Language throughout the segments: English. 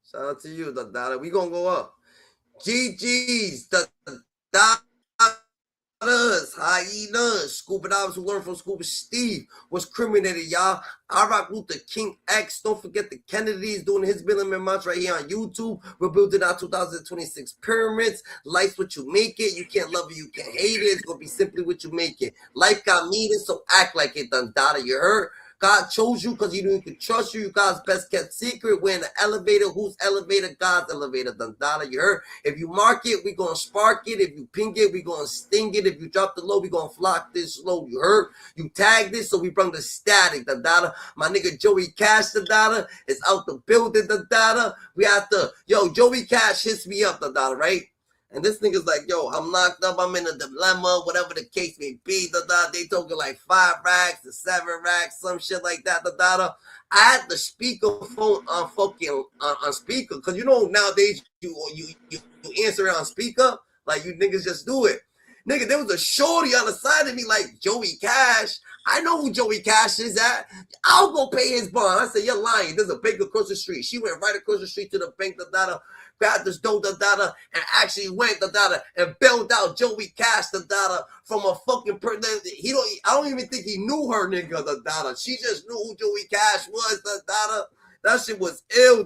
Shout out to you, Dondada. We gonna go up. GG's, hyenas, Scuba Divers who learned from Scuba Steve was criminated, y'all. I rock Luther King X. Don't forget the Kennedys doing his Billion Months right here on YouTube. We're building our 2026 pyramids. Life's what you make it. You can't love it, you can't hate it. It's gonna be simply what you make it. Life got meaning, so act like it, Dondada. You heard? God chose you because he knew he could trust you. You God's best kept secret. We're in the elevator. Whose elevator? God's elevator. Dondada, you heard? If you mark it, we gonna spark it. If you ping it, we gonna sting it. If you drop the low, we gonna flock this slow. You heard? You tagged this, so we bring the static. Dondada, my nigga Joey Cash, Dondada, is out the building. Dondada, we have to. Yo, Joey Cash hits me up, Dondada, right? And this nigga's like, yo, I'm locked up, I'm in a dilemma, whatever the case may be. They talking like 5 racks to 7 racks, some shit like that. I had the speaker phone on fucking on speaker, because you know nowadays you answer it on speaker, like you niggas just do it. Nigga, there was a shorty on the side of me like Joey Cash. I know who Joey Cash is at. I'll go pay his bond. I said, you're lying. There's a bank across the street. She went right across the street to the bank, grabbed this Dondada, and actually went and bailed out Joey Cash from a fucking person. I don't even think he knew her, nigga. She just knew who Joey Cash was. That shit was ill.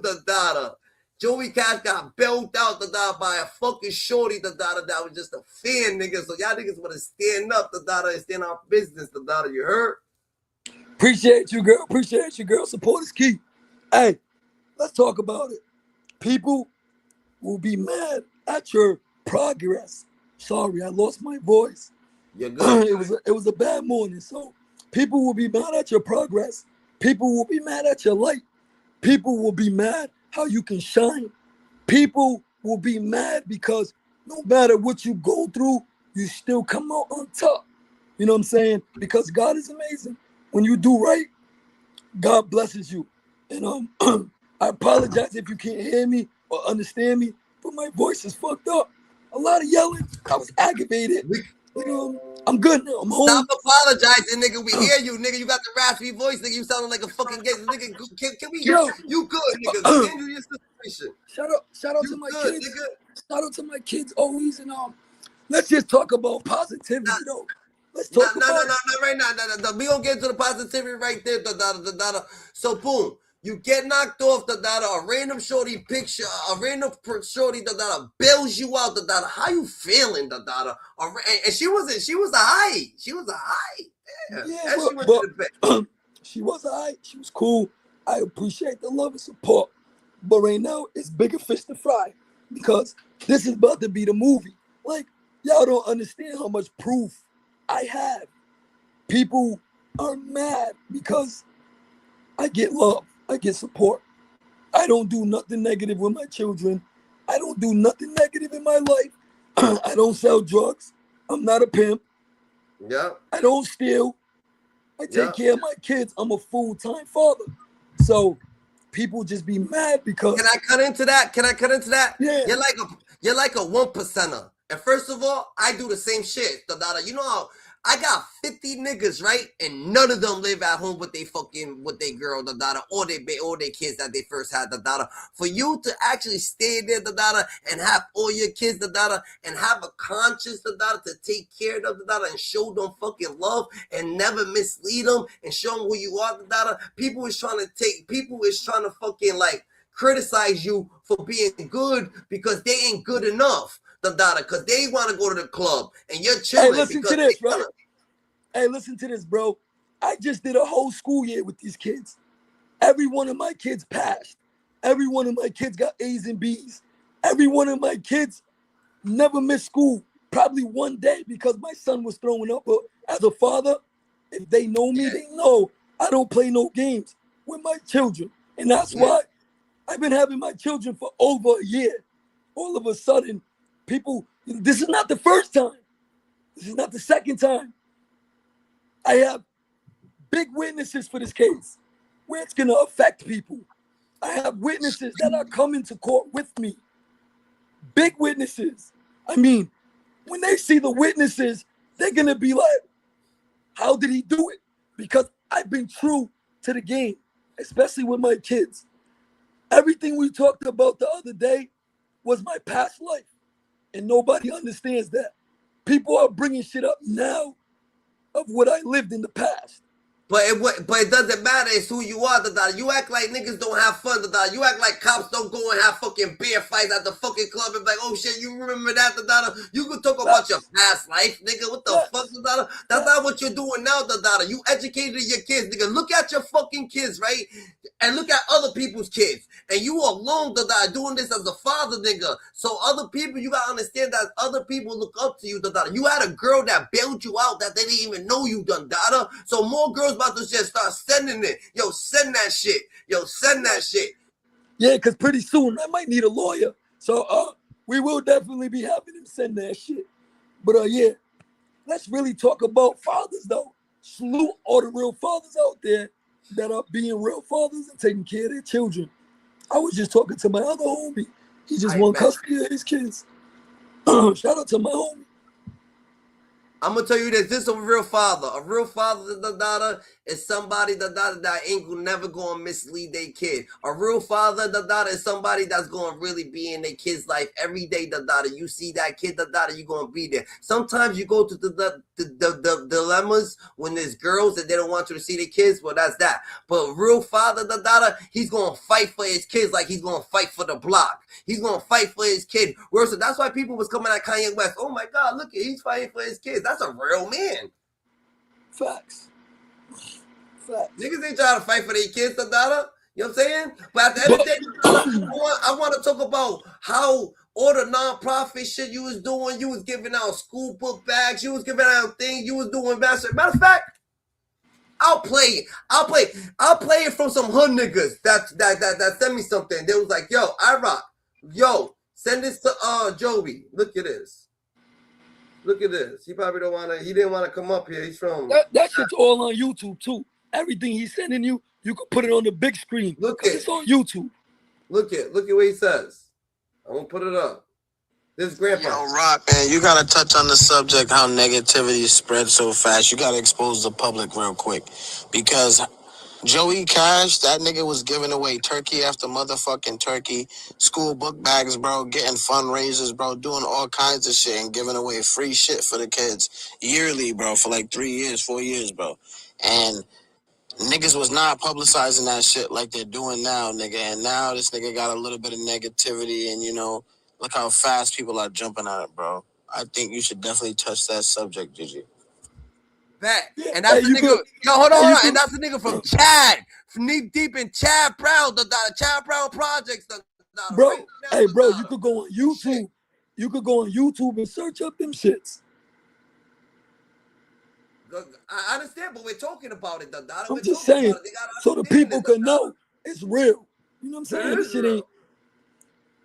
Joey Cash got bailed out by a fucking shorty. That was just a fan, nigga. So y'all niggas want to stand up, and stand on business. You heard? Appreciate you, girl. Appreciate you, girl. Support is key. Hey, let's talk about it. People will be mad at your progress. Sorry, I lost my voice. You're good. It was a bad morning. So people will be mad at your progress. People will be mad at your light. People will be mad how you can shine. People will be mad because no matter what you go through, you still come out on top. You know what I'm saying? Because God is amazing. When you do right, God blesses you. And I apologize if you can't hear me or understand me, but my voice is fucked up. A lot of yelling. I was aggravated. I'm good now. I'm home. Stop apologizing, nigga. We hear you, nigga. You got the raspy voice, nigga. You sounding like a fucking gay nigga. Can we? Yo, you good, nigga? Handle your situation. Shout out to my kids. Nigga. Shout out to my kids always. And let's just talk about positivity, though. Let's talk about not right now. No. We gonna get to the positivity right there. So boom. You get knocked off, a random shorty picture, a random shorty, bails you out, How you feeling, And she was a high. She was a high. Yeah, she was a high. She was cool. I appreciate the love and support. But right now, it's bigger fish to fry because this is about to be the movie. Like, y'all don't understand how much proof I have. People are mad because I get love. I get support. I don't do nothing negative with my children. I don't do nothing negative in my life. I don't sell drugs. I'm not a pimp. Yeah. I don't steal. I take care of my kids. I'm a full-time father. So people just be mad because. Can I cut into that? Yeah. You're like a 1%er. And first of all, I do the same shit. You know how I got 50 niggas, right? And none of them live at home with they girl, or they kids that they first had, For you to actually stay there, and have all your kids, and have a conscience, to take care of them, and show them fucking love and never mislead them and show them who you are, people is trying to fucking like criticize you for being good because they ain't good enough. Because they want to go to the club and you're chilling. Hey, listen to this, bro. Hey, listen to this, bro. I just did a whole school year with these kids. Every one of my kids passed. Every one of my kids got A's and B's. Every one of my kids never missed school. Probably one day because my son was throwing up. But as a father, if they know me, they know I don't play no games with my children. And that's why I've been having my children for over a year. All of a sudden, people, this is not the first time. This is not the second time. I have big witnesses for this case where it's going to affect people. I have witnesses that are coming to court with me. Big witnesses. I mean, when they see the witnesses, they're going to be like, how did he do it? Because I've been true to the game, especially with my kids. Everything we talked about the other day was my past life, and nobody understands that. People are bringing shit up now of what I lived in the past. But it doesn't matter. It's who you are, Dondada. You act like niggas don't have fun, Dondada. You act like cops don't go and have fucking beer fights at the fucking club and be like, oh shit, you remember that, Dondada? You can talk about your past life, nigga. What the fuck, Dondada? That's not what you're doing now, Dondada. You educated your kids, nigga. Look at your fucking kids, right? And look at other people's kids. And you alone, Dondada, doing this as a father, nigga. So other people, you gotta understand that other people look up to you, Dondada. You had a girl that bailed you out that they didn't even know you, Dondada. So more girls about to just start sending it. Yo, send that shit. Yo, send that shit. Yeah, because pretty soon I might need a lawyer. So we will definitely be having him send that shit. But yeah, let's really talk about fathers though. Salute all the real fathers out there that are being real fathers and taking care of their children. I was just talking to my other homie. He just won custody of his kids. Shout out to my homie. I'm gonna tell you this is a real father. A real father, Dondada, is somebody that ain't never gonna mislead their kid. A real father, Dondada, is somebody that's gonna really be in their kid's life every day, Dondada. You see that kid, Dondada, you gonna be there. Sometimes you go to the dilemmas when there's girls that they don't want you to see their kids. Well, that's that. But a real father, Dondada, he's gonna fight for his kids like he's gonna fight for the block. He's gonna fight for his kid. So that's why people was coming at Kanye West. Oh my God, look, he's fighting for his kids. That's a real man. Facts. Niggas ain't trying to fight for their kids, Dondada. You know what I'm saying? But at the end of the day, I want to talk about how all the non-profit shit you was doing. You was giving out school book bags. You was giving out things. You was doing matter of fact, I'll play it from some hood niggas that sent me something. They was like, yo, I rock. Yo, send this to Joey. Look at this. Look at this. He probably didn't want to come up here. He's from that shit's all on YouTube too. Everything he's sending you, you can put it on the big screen. Look at it's on YouTube. Look at what he says. I'm gonna put it up. This grandpa. Yo, Rock, man, you gotta touch on the subject how negativity spreads so fast. You gotta expose the public real quick. Because Joey Cash, that nigga was giving away turkey after motherfucking turkey, school book bags, bro, getting fundraisers, bro, doing all kinds of shit and giving away free shit for the kids yearly, bro, for like 3 years, 4 years, bro. And niggas was not publicizing that shit like they're doing now, nigga. And now this nigga got a little bit of negativity and, you know, look how fast people are jumping on it, bro. I think you should definitely touch that subject, Gigi. Back. And that's the nigga. Yo, hold on. And that's the nigga from Chad. From knee deep in Chad Brown, the Chad Brown Projects. Bro, hey, bro, you could go on YouTube. Shit. You could go on YouTube and search up them shits. I understand, but we're talking about it, Dondada. I'm just saying, so the people can know it's real. You know what I'm saying? This shit ain't.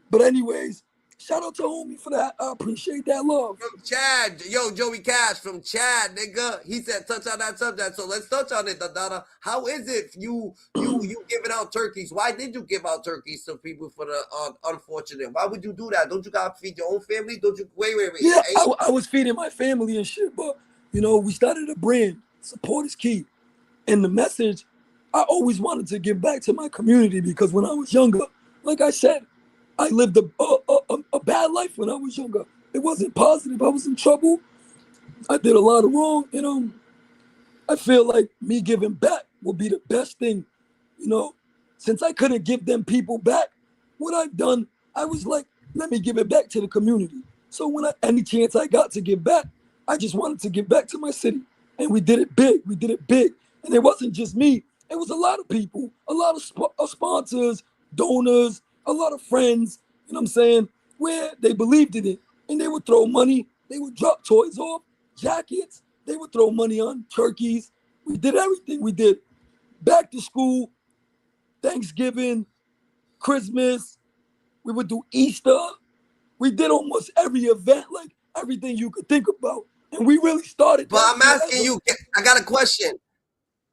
But anyways, shout out to homie for that. I appreciate that love. From Chad, yo, Joey Cash from Chad, nigga. He said touch on that subject, so let's touch on it, Dondada. How is it you giving out turkeys? Why did you give out turkeys to people for the unfortunate? Why would you do that? Don't you gotta feed your own family? Don't you? Wait. Yeah, I was feeding my family and shit, but you know, we started a brand. Support is key. And the message, I always wanted to give back to my community because when I was younger, like I said, I lived a bad life when I was younger. It wasn't positive. I was in trouble. I did a lot of wrong. And I feel like me giving back would be the best thing. You know, since I couldn't give them people back, what I've done, I was like, let me give it back to the community. So when any chance I got to give back, I just wanted to give back to my city. And we did it big. And it wasn't just me. It was a lot of people, a lot of sponsors, donors, a lot of friends, you know what I'm saying, where they believed in it. And they would throw money. They would drop toys off, jackets. They would throw money on turkeys. We did everything. We did back to school, Thanksgiving, Christmas. We would do Easter. We did almost every event, like everything you could think about. And we really started. But I'm asking you, I got a question.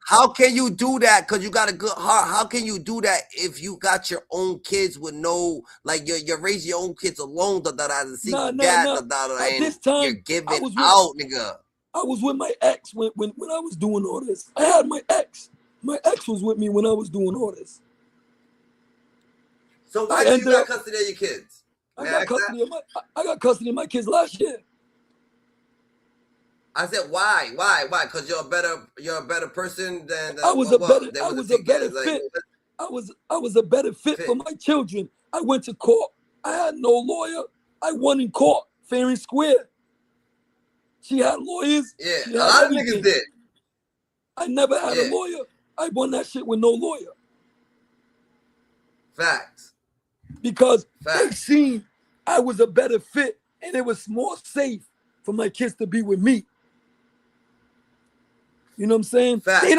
How can you do that? Because you got a good heart. How can you do that if you got your own kids with no, like you're raising your own kids alone, as a single dad, At this time, you're giving out, nigga. I was with my ex when I was doing all this. I had my ex. My ex was with me when I was doing all this. So why do you ended got up, custody of your kids? I got custody of my kids last year. I said why? Because you're a better person than I was a better like, fit. I was a better fit for my children. I went to court. I had no lawyer. I won in court, fair and square. She had lawyers. Yeah, She a had lot everything. of niggas did. I never had a lawyer. I won that shit with no lawyer. Facts. Because they seen I was a better fit and it was more safe for my kids to be with me. You know what I'm saying? Facts. They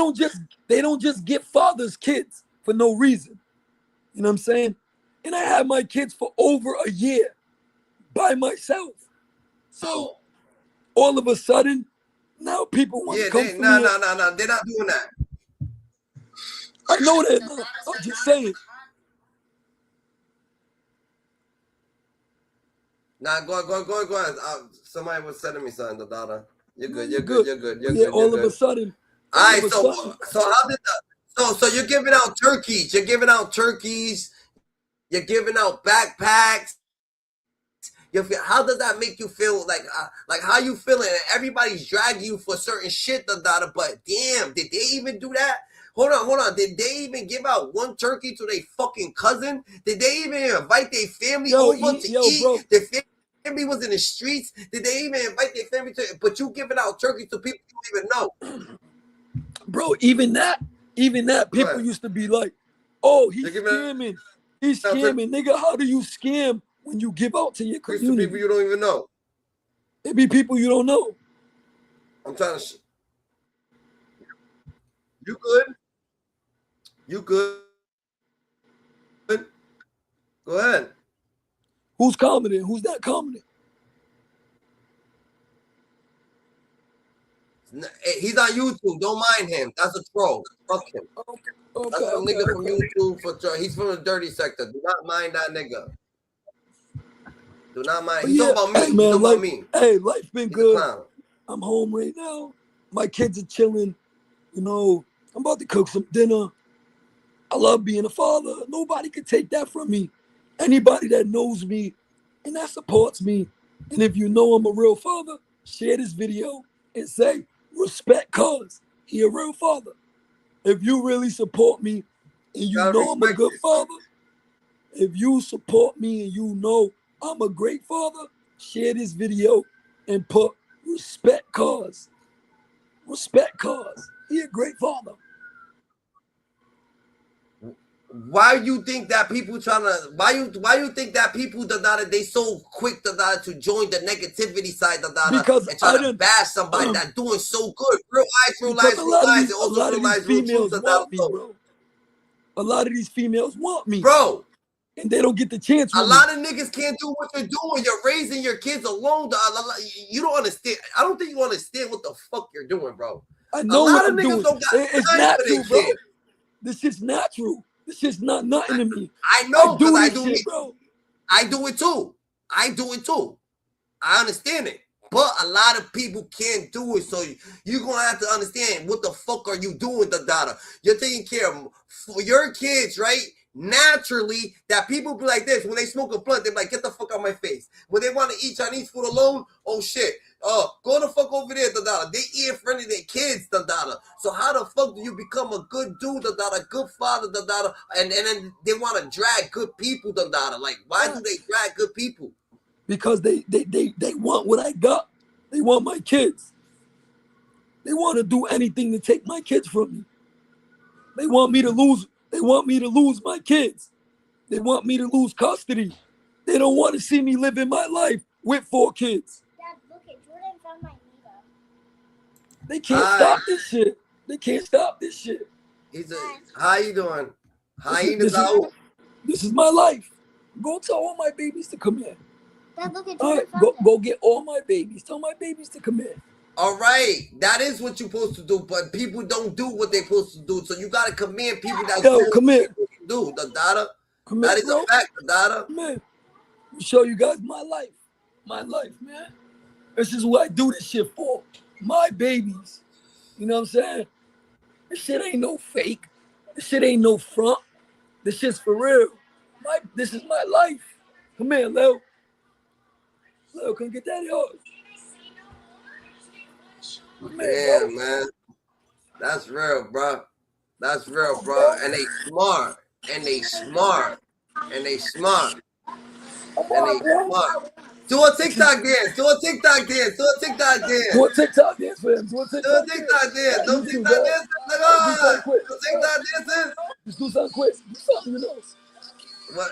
don't just get fathers kids for no reason. You know what I'm saying? And I had my kids for over a year by myself. So all of a sudden, now people want to come for me. No. They're not doing that. I know that. No, I'm just saying. Nah, go on. Somebody was sending me something, Dondada. You're good. All of a sudden. All right, so how did so you're giving out turkeys. You're giving out backpacks. How does that make you feel? Like how you feeling? Everybody's dragging you for certain shit, Dondada. But damn, did they even do that? Hold on. Did they even give out one turkey to their fucking cousin? Did they even invite their family over to eat? Bro. Their family was in the streets. Did they even invite their family to? But you giving out turkey to people you don't even know. Bro, even that, people used to be like, oh, he's scamming. He's scamming. Nigga, how do you scam when you give out to your community? People you don't even know. It be people you don't know. I'm trying to... You good? You good? Go ahead. Who's commenting? Who's not commenting? He's on YouTube. Don't mind him. That's a troll. Fuck him. That's some nigga from YouTube. He's from the dirty sector. Do not mind that nigga. Do not mind. He's talking about me. Hey, man, He's talking about me. Hey, life been good. I'm home right now. My kids are chilling. You know, I'm about to cook some dinner. I love being a father. Nobody can take that from me. Anybody that knows me and that supports me, and if you know I'm a real father, share this video and say, respect cuz he a real father. If you really support me and you know I'm a good father, if you support me and you know I'm a great father, share this video and put respect cuz. Respect cuz he a great father. Why you think that people why you think that people they so quick to join the negativity side because and try to bash somebody that's doing so good? Real lies, and also real lies, real truths want me, bro. A lot of these females want me, bro, and they don't get the chance. A lot of niggas can't do what you're doing. You're raising your kids alone. You don't understand. I don't think you understand what the fuck you're doing, bro. I know what I'm doing. It's natural, bro. Kid. This is natural. This is not nothing to me. I know because I do shit, bro. I do it too. I understand it. But a lot of people can't do it. So you're going to have to understand what the fuck are you doing, Dondada. You're taking care of for your kids, right? Naturally, that people be like this. When they smoke a blunt, they're like, get the fuck out of my face. When they want to eat Chinese food alone, oh shit. Go the fuck over there, Dondada. They eat in front of their kids, Dondada. So how the fuck do you become a good dude, Dondada, good father, Dondada, and then they want to drag good people, Dondada? Like, why do they drag good people? Because they want what I got. They want my kids. They want to do anything to take my kids from me. They want me to lose. They want me to lose my kids. They want me to lose custody. They don't want to see me living my life with 4 kids. Dad, look at Jordan found my neighbor. They can't stop this shit. They can't stop this shit. How you doing? This is my life. Go tell all my babies to come in. Dad, look at Jordan. All right, go get all my babies. Tell my babies to come in. All right, that is what you're supposed to do, but people don't do what they're supposed to do. So you gotta command people that come in. Do Dondada. That is a fact, Dondada. Come in. Show you guys my life. My life, man. This is what I do this shit for. My babies. You know what I'm saying? This shit ain't no fake. This shit ain't no front. This shit's for real. This is my life. Come here, Lil. Lil, come get that yours. Come here, Yeah, bro. man. That's real, bro. That's real, Come bro. on, And they smart. And they smart. And they smart. come And on, they bro. smart. Do a TikTok dance. Do a TikTok dance. Do a TikTok Do dance. a TikTok dance for him. Do a Do a TikTok dance. TikTok dance. On Do YouTube, TikTok bro. dance. Look Hey, do on. something quick. Do TikTok dances. Just do something quick. Do something, you know. What?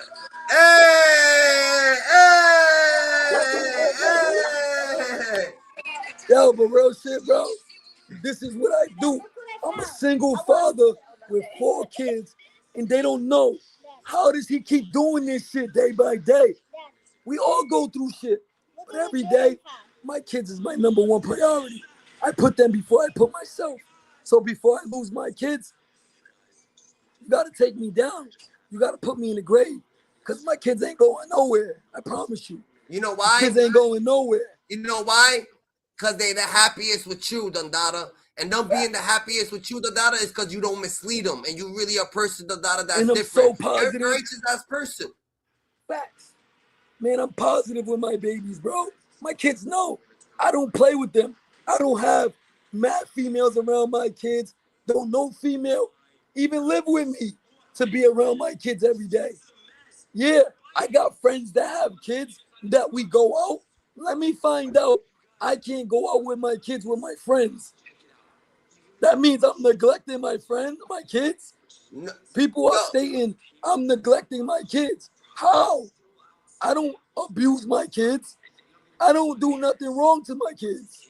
Hey! Hey! Hey! Yo, but real shit, bro. This is what I do. I'm a single father with 4 kids, and they don't know. How does he keep doing this shit day by day? We all go through shit. But every day, my kids is my number 1 priority. I put them before I put myself. So before I lose my kids, you gotta take me down. You gotta put me in the grave. Cause my kids ain't going nowhere. I promise you. You know My why? kids ain't going nowhere. You know why? Because they the happiest with you, Dondada. And them being the happiest with you, Dondada, is because you don't mislead them. And you really a person, Dondada, that's And I'm different. so positive. You're a righteous ass person. Facts. Man, I'm positive with my babies, bro. My kids know. I don't play with them. I don't have mad females around my kids. Don't know female even live with me to be around my kids every day. Yeah, I got friends that have kids that we go out. Let me find out I can't go out with my kids with my friends. That means I'm neglecting my friends, my kids. No, People are yo, stating I'm neglecting my kids. How? I don't abuse my kids. I don't do nothing wrong to my kids.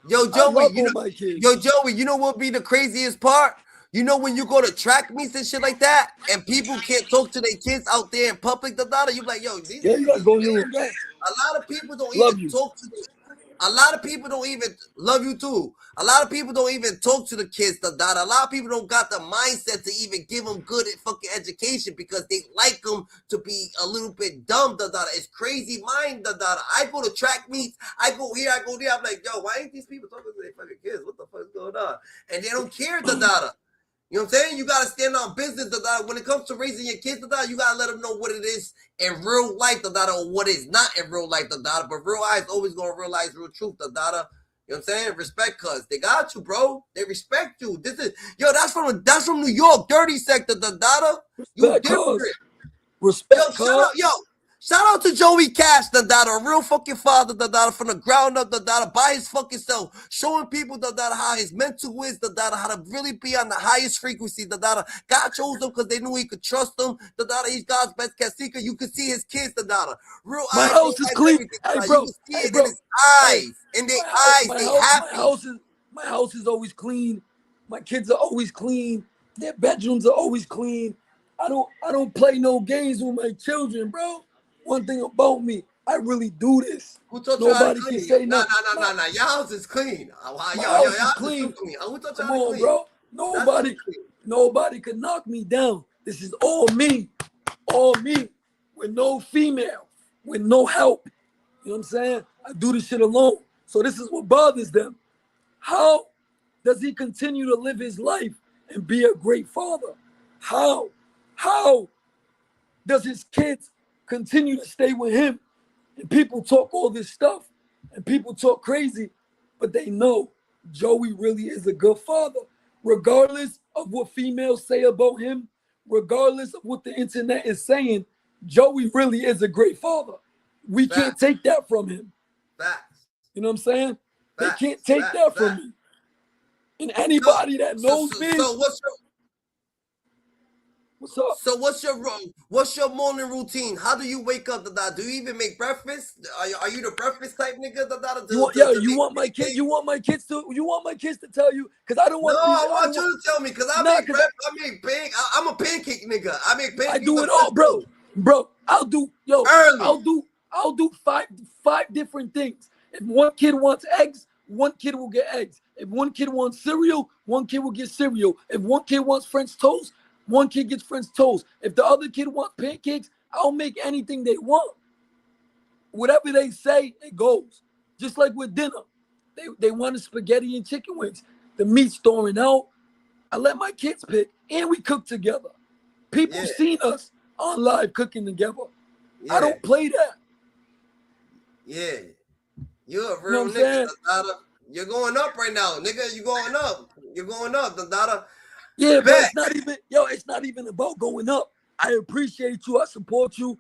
yo, I Joey, love you all know, my kids. yo, Joey, you know what be the craziest part? You know when you go to track meets and shit like that, and people can't talk to their kids out there in public, Dondada, you be like, yo, these Yeah, you niggas gotta is go in your weird. room. Go. A lot of people don't Love even you. talk to a lot of people don't even love you too. A lot of people don't even talk to the kids, Dondada. A lot of people don't got the mindset to even give them good fucking education because they like them to be a little bit dumb, Dondada. It's crazy mind, Dondada. I go to track meets, I go here, I go there. I'm like, yo, why ain't these people talking to their fucking kids? What the fuck is going on? And they don't care, Dondada. You know what I'm saying? You gotta stand on business, Dondada. When it comes to raising your kids, Dondada, you gotta let them know what it is in real life, Dondada, or what is not in real life, Dondada. But real eyes always gonna realize real truth, Dondada. You know what I'm saying? Respect, cuz they got you, bro. They respect you. This is that's from New York, dirty sector, Dondada. You Respect different. cause. Respect cause. Shout out to Joey Cash, Dondada, a real fucking father, Dondada, from the ground up, Dondada, by his fucking self, showing people, Dondada, how his mental is, Dondada, how to really be on the highest frequency, Dondada. God chose them because they knew he could trust them, Dondada. He's God's best kept secret. You can see his kids, Dondada. Real My eyes, house is clean. everything, Hey, Dondada. You bro. can see Hey, it in bro. his Hey, eyes. In their eyes, they happy. My house is always clean. My kids are always clean. Their bedrooms are always clean. I don't play no games with my children, bro. One thing about me, I really do this. Who taught you how to Nobody can clean? say Nah. nothing. Your house is clean. My Yo, your house is house is too clean. clean. Who taught you Come how to on, clean? bro. That's too clean. Nobody could knock me down. This is all me, with no female, with no help. You know what I'm saying? I do this shit alone. So this is what bothers them. How does he continue to live his life and be a great father? How? How does his kids continue to stay with him? And people talk all this stuff and people talk crazy, but they know Joey really is a good father. Regardless of what females say about him, regardless of what the internet is saying, Joey really is a great father. We can't take that from him. Facts. You know what I'm saying? They Facts. can't take that from me. And anybody that knows me, So what's up? So what's your morning routine? How do you wake up? Do you even make breakfast? Are you the breakfast type nigga? You want my kids to tell you because I don't No, want to be. I want you to tell me because I make breakfast. I'm a pancake nigga. I make pancakes. I do it all, bro. Bro, I'll do early. I'll do five different things. If one kid wants eggs, one kid will get eggs. If one kid wants cereal, one kid will get cereal. If one kid wants French toast, one kid gets French toast. If the other kid wants pancakes, I'll make anything they want. Whatever they say, it goes. Just like with dinner. They wanted spaghetti and chicken wings. The meat's thawing out. I let my kids pick, and we cook together. People seen us on live cooking together. Yeah. I don't play that. Yeah. You're a You know real what I'm nigga, saying? Dondada. You're going up right now, nigga. You going up. You're going up, Dondada. Yeah, but Bet. it's not even, yo, it's not even about going up. I appreciate you. I support you.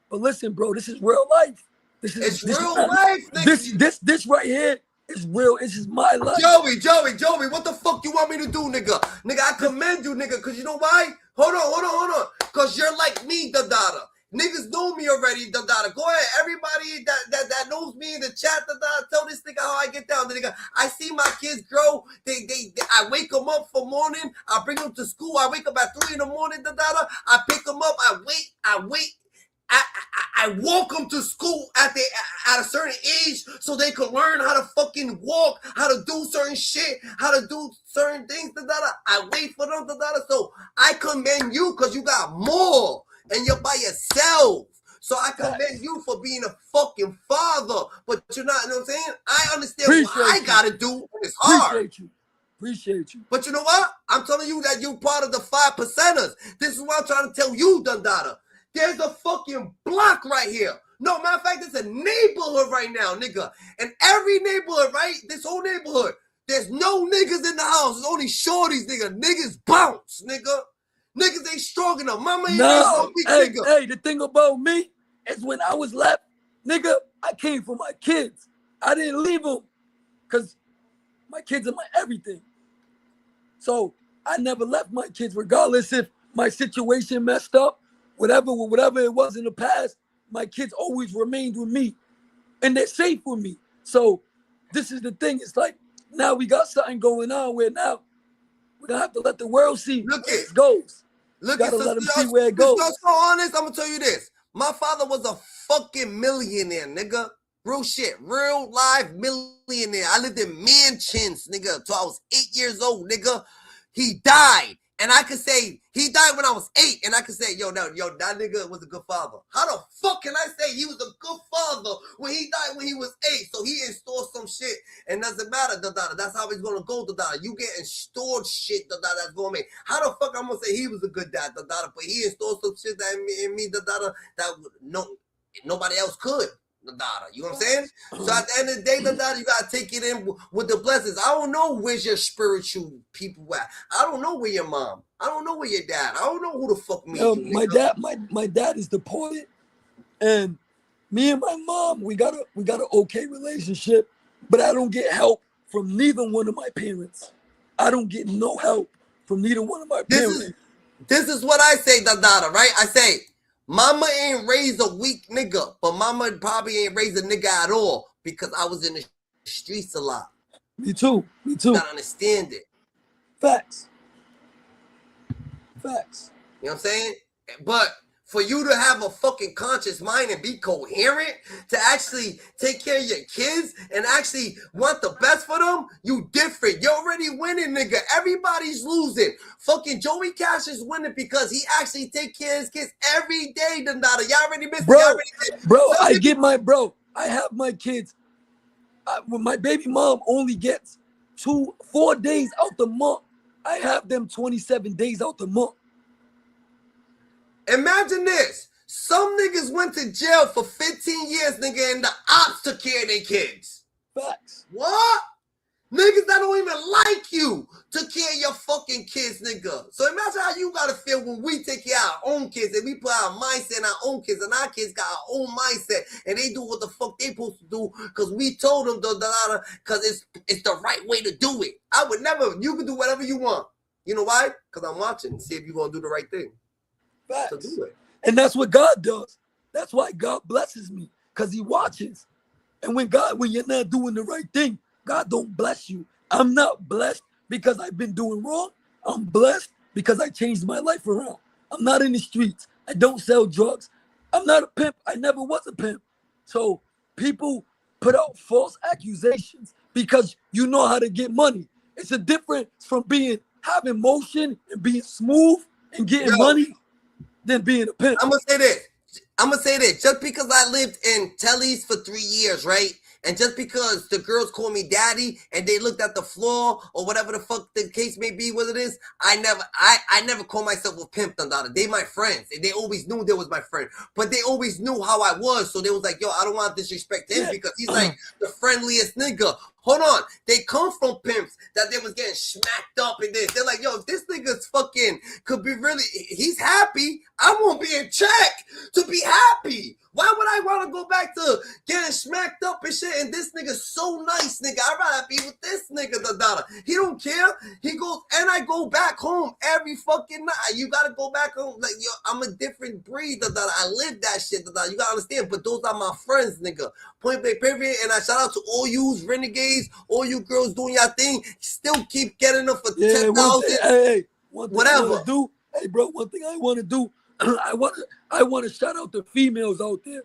But listen, bro, this is real life. It's This is real not, life, nigga. this right here is real. This is my life. Joey, what the fuck you want me to do, nigga? Nigga, I commend you, nigga, because you know why? Hold on. Because you're like me, Dondada. Niggas know me already, Dondada. Go ahead. Everybody that knows me in the chat, Dondada, tell this nigga how I get down. Nigga, I see my kids grow. I wake them up for morning. I bring them to school. I wake up at 3 in the morning, Dondada. I pick them up. I wait. I walk them to school at a certain age so they could learn how to fucking walk, how to do certain shit, how to do certain things. I wait for them. So I commend you because you got more and you're by yourself. So I commend you for being a fucking father. But you're not, you know what I'm saying? I understand what I gotta do. It's hard. Appreciate you. But you know what? I'm telling you that you're part of the 5%ers. This is what I'm trying to tell you, Dondada. There's a fucking block right here. No, matter of fact, it's a neighborhood right now, nigga. And every neighborhood, right? This whole neighborhood, there's no niggas in the house. There's only shorties, nigga. Niggas bounce, nigga. Niggas ain't strong enough. Mama ain't raised no weak nigga. Hey, the thing about me is when I was left, nigga, I came for my kids. I didn't leave them because my kids are my everything. So I never left my kids, regardless if my situation messed up. Whatever it was in the past, my kids always remained with me, and they're safe with me. So this is the thing. It's like now we got something going on where now we're gonna have to let the world see where it goes. Gotta let them see where it goes. So honest, I'm gonna tell you this. My father was a fucking millionaire, nigga. Real shit, real live millionaire. I lived in mansions, nigga, till I was 8 years old, nigga. He died. And I could say he died when I was 8, and I could say, yo, that nigga was a good father. How the fuck can I say he was a good father when he died when he was 8? So he installed some shit, and doesn't matter, Dondada. That's how it's gonna go, Dondada. You get installed shit, Dondada. That's gonna make. How the fuck I'm gonna say he was a good dad, Dondada? But he installed some shit that in me, Dondada, that nobody else could. Dondada, you know what I'm saying? So at the end of the day, Dondada, you gotta take it in with the blessings. I don't know where's your spiritual people at. I don't know where your mom. I don't know where your dad. I don't know who the fuck made you. My dad is deported, and me and my mom, we got an okay relationship, but I don't get help from neither one of my parents. I don't get no help from neither one of my parents. This is what I say, Dondada, right? I say, mama ain't raised a weak nigga, but mama probably ain't raised a nigga at all because I was in the streets a lot. Me too. You gotta understand it. Facts. You know what I'm saying? But for you to have a fucking conscious mind and be coherent, to actually take care of your kids and actually want the best for them, you different. You're already winning, nigga. Everybody's losing. Fucking Joey Cash is winning because he actually take care of his kids every day, Dondada. Y'all already missed it. I have my kids. When my baby mom only gets 4 days out the month, I have them 27 days out the month. Imagine this. Some niggas went to jail for 15 years, nigga, and the ops took care of their kids. Facts. What? Niggas that don't even like you took care of your fucking kids, nigga. So imagine how you gotta feel when we take care of our own kids and we put our mindset in our own kids and our kids got our own mindset and they do what the fuck they supposed to do because we told them because it's the right way to do it. I would never, you can do whatever you want. You know why? Because I'm watching, see if you're gonna do the right thing. Facts. So do it. And that's what God does. That's why God blesses me, because he watches. And when you're not doing the right thing, God don't bless you. I'm not blessed because I've been doing wrong. I'm blessed because I changed my life around. I'm not in the streets. I don't sell drugs. I'm not a pimp. I never was a pimp. So people put out false accusations because you know how to get money. It's a difference from having motion and being smooth and getting money than being a pimp. I'm gonna say this. Just because I lived in Telly's for 3 years, right? And just because the girls call me daddy and they looked at the floor or whatever the fuck the case may be, what it is, I never call myself a pimp, Dondada. They my friends. And they always knew they was my friend. But they always knew how I was. So they was like, yo, I don't want to disrespect him because he's like the friendliest nigga. Hold on. They come from pimps that they was getting smacked up in this. They're like, yo, if this nigga's fucking could be really, he's happy. I won't be in check to be happy. Why would I want to go back to getting smacked up and shit? And this nigga's so nice, nigga. I'd rather be with this nigga, Dondada. He don't care. He goes, and I go back home every fucking night. You gotta go back home. Like, yo, I'm a different breed, Dondada. I live that shit, Dondada. You gotta understand. But those are my friends, nigga. Point blank, period. And I shout out to all you renegades, all you girls doing your thing. Still keep getting them for 10,000. One thing whatever. I wanna do, hey, bro. One thing I want to do. I want to shout out the females out there,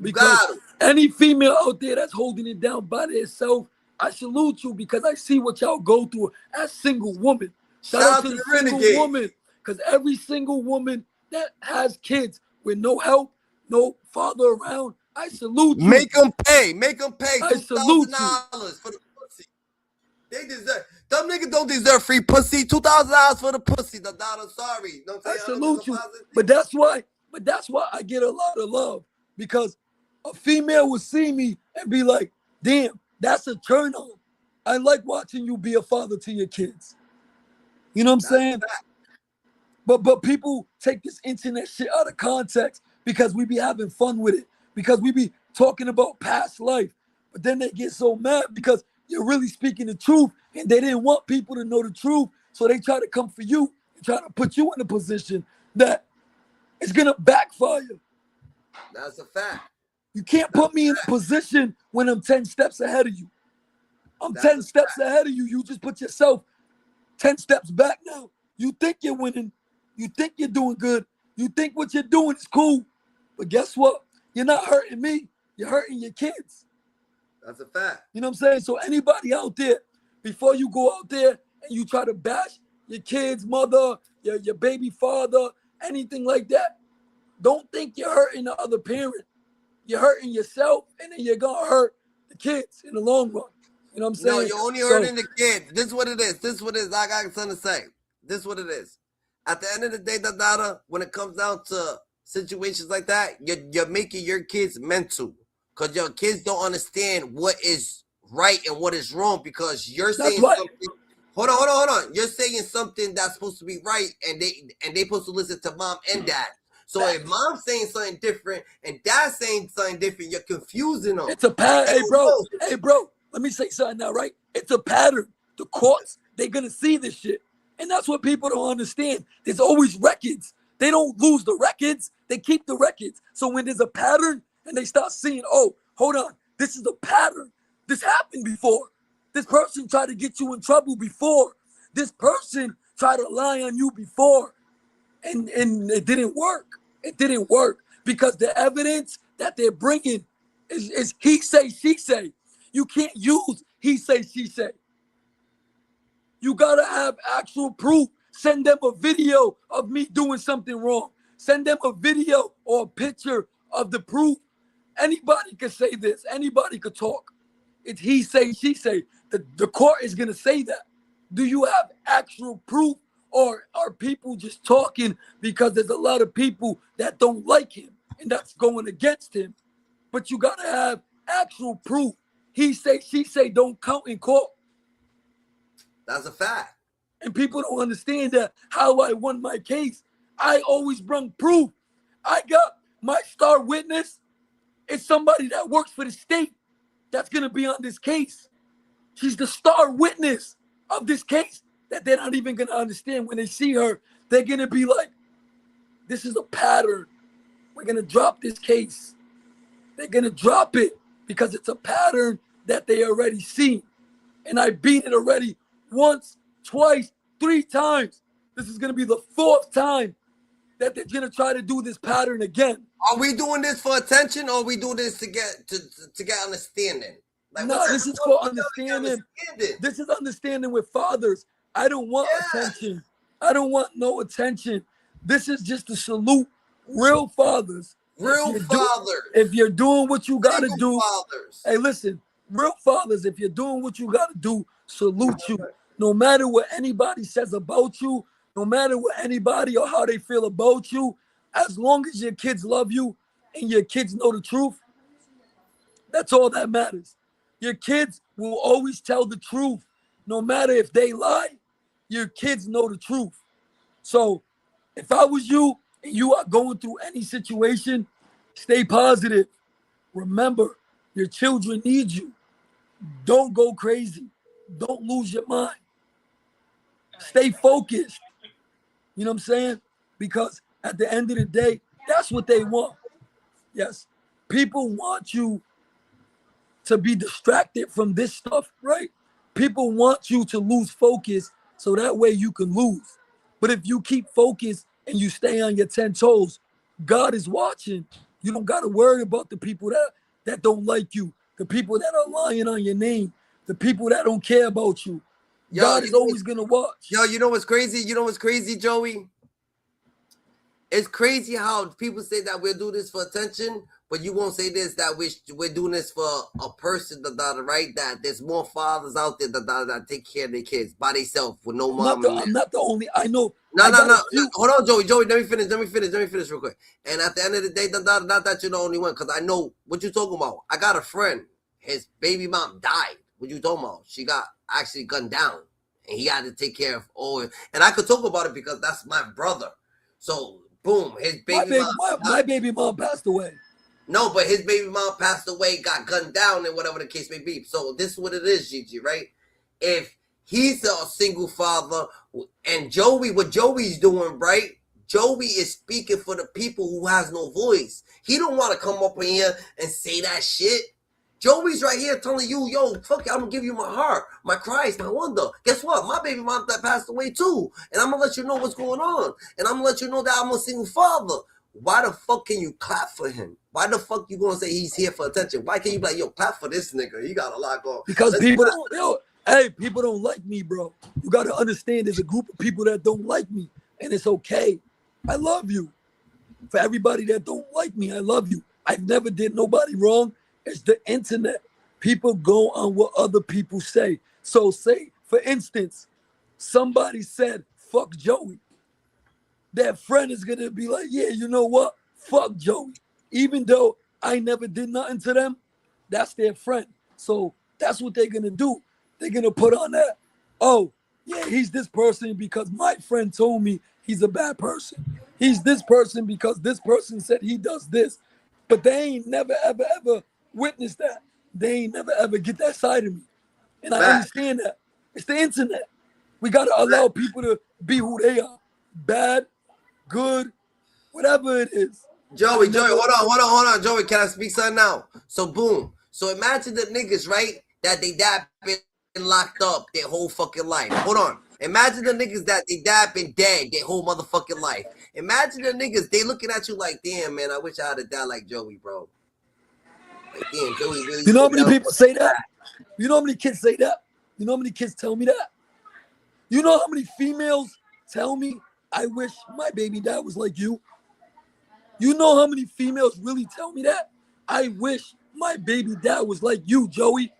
because any female out there that's holding it down by themselves, I salute you, because I see what y'all go through as single woman. Shout out to the single woman, because every single woman that has kids with no help, no father around, I salute you. Make them pay. Make them pay I salute $2,000 for the pussy. They deserve. Them niggas don't deserve free pussy. $2,000 for the pussy. Dondada, sorry. No, I salute you. But that's why I get a lot of love, because a female will see me and be like, damn, that's a turn on. I like watching you be a father to your kids. You know what I'm saying? But people take this internet shit out of context, because we be having fun with it, because we be talking about past life. But then they get so mad because you're really speaking the truth, and they didn't want people to know the truth. So they try to come for you and try to put you in a position that it's going to backfire. That's a fact. You can't put me in a position when I'm 10 steps ahead of you. I'm 10 steps ahead of you. You just put yourself 10 steps back now. You think you're winning. You think you're doing good. You think what you're doing is cool. But guess what? You're not hurting me. You're hurting your kids. That's a fact. You know what I'm saying? So anybody out there, before you go out there and you try to bash your kid's mother, your baby father, anything like that, don't think you're hurting the other parent. You're hurting yourself, and then you're going to hurt the kids in the long run. You know what I'm saying? No, you're only hurting the kids. This is what it is. This is what it is. I got something to say. This is what it is. At the end of the day, Dondada, when it comes down to situations like that, you're making your kids mental. Because your kids don't understand what is right and what is wrong, because you're saying something. Hold on. You're saying something that's supposed to be right, and they supposed to listen to mom and dad. So if mom's saying something different and dad's saying something different, you're confusing them. It's a pattern. Hey, bro. Let me say something now, right? It's a pattern. The courts, they're going to see this shit. And that's what people don't understand. There's always records. They don't lose the records. They keep the records. So when there's a pattern and they start seeing, oh, hold on, this is a pattern. This happened before. This person tried to get you in trouble before. This person tried to lie on you before. And it didn't work. It didn't work because the evidence that they're bringing is he say, she say. You can't use he say, she say. You got to have actual proof. Send them a video of me doing something wrong. Send them a video or a picture of the proof. Anybody could say this. Anybody could talk. It's he say, she say. The court is going to say that. Do you have actual proof, or are people just talking because there's a lot of people that don't like him and that's going against him? But you got to have actual proof. He say, she say don't count in court. That's a fact. And people don't understand that how I won my case. I always bring proof. I got my star witness. It's somebody that works for the state that's going to be on this case. She's the star witness of this case that they're not even going to understand. When they see her, they're going to be like, this is a pattern. We're going to drop this case. They're going to drop it because it's a pattern that they already seen. And I beat it already once, twice, 3 times. This is going to be the 4th time that they're going to try to do this pattern again. Are we doing this for attention, or are we doing this to get understanding? Like, no, this is for understanding. This is understanding with fathers. I don't want attention. I don't want no attention. This is just to salute real fathers. Real fathers. If you're doing what you got to do. Fathers. Hey, listen, Real fathers, if you're doing what you gotta do, salute you. No matter what anybody says about you, no matter what anybody or how they feel about you, as long as your kids love you and your kids know the truth, that's all that matters. Your kids will always tell the truth. No matter if they lie, your kids know the truth. So if I was you and you are going through any situation, stay positive. Remember, your children need you. Don't go crazy. Don't lose your mind. Stay focused. You know what I'm saying? Because at the end of the day, that's what they want. Yes. People want you to be distracted from this stuff, right? People want you to lose focus so that way you can lose. But if you keep focused and you stay on your 10 toes, God is watching. You don't got to worry about the people that don't like you, the people that are lying on your name, the people that don't care about you. Yo, God you is know always going to watch. Yo, you know what's crazy? You know what's crazy, Joey? It's crazy how people say that we'll do this for attention, but you won't say this, that we're doing this for a person, right? That there's more fathers out there that take care of their kids by themselves with no mom. I'm not the only. I know. No. I got a few- Hold on, Joey. Joey, let me finish real quick. And at the end of the day, not that you're the only one, because I know what you're talking about. I got a friend. His baby mom died. What you talking about? She got actually gunned down, and he had to take care of all. And I could talk about it because that's my brother. So boom, his baby mom. my baby mom passed away. No, but his baby mom passed away, got gunned down, and whatever the case may be. So this is what it is, Gigi, right? If he's a single father, and what Joey's doing, right? Joey is speaking for the people who has no voice. He don't want to come up in here and say that shit. Joey's right here telling you, yo, fuck it, I'm gonna give you my heart, my Christ, my wonder. Guess what? My baby mom that passed away too. And I'm gonna let you know what's going on. And I'm gonna let you know that I'm a single father. Why the fuck can you clap for him? Why the fuck you gonna say he's here for attention? Why can't you be like, yo, clap for this nigga? He got a lot going. Because people don't like me, bro. You gotta understand there's a group of people that don't like me, and it's okay. I love you. For everybody that don't like me, I love you. I've never did nobody wrong. It's the internet. People go on what other people say. So say, for instance, somebody said, fuck Joey. That friend is gonna be like, yeah, you know what? Fuck Joey. Even though I never did nothing to them, that's their friend. So that's what they're gonna do. They're gonna put on that, oh, yeah, he's this person because my friend told me he's a bad person. He's this person because this person said he does this. But they ain't never, ever witnessed that. They ain't never, ever get that side of me. And I understand that. It's the internet. We got to allow people to be who they are. Bad, good, whatever it is. Joey, hold on, Joey. Can I speak something now? So boom. So imagine the niggas, right? That they been locked up their whole fucking life. Hold on. Imagine the niggas that they been dead their whole motherfucking life. Imagine the niggas, they looking at you like, damn, man, I wish I had a dad like Joey, bro. Like, damn, Joey really. You know how many people say that? You know how many kids say that? You know how many kids tell me that? You know how many females tell me, I wish my baby dad was like you? You know how many females really tell me that? I wish my baby dad was like you, Joey.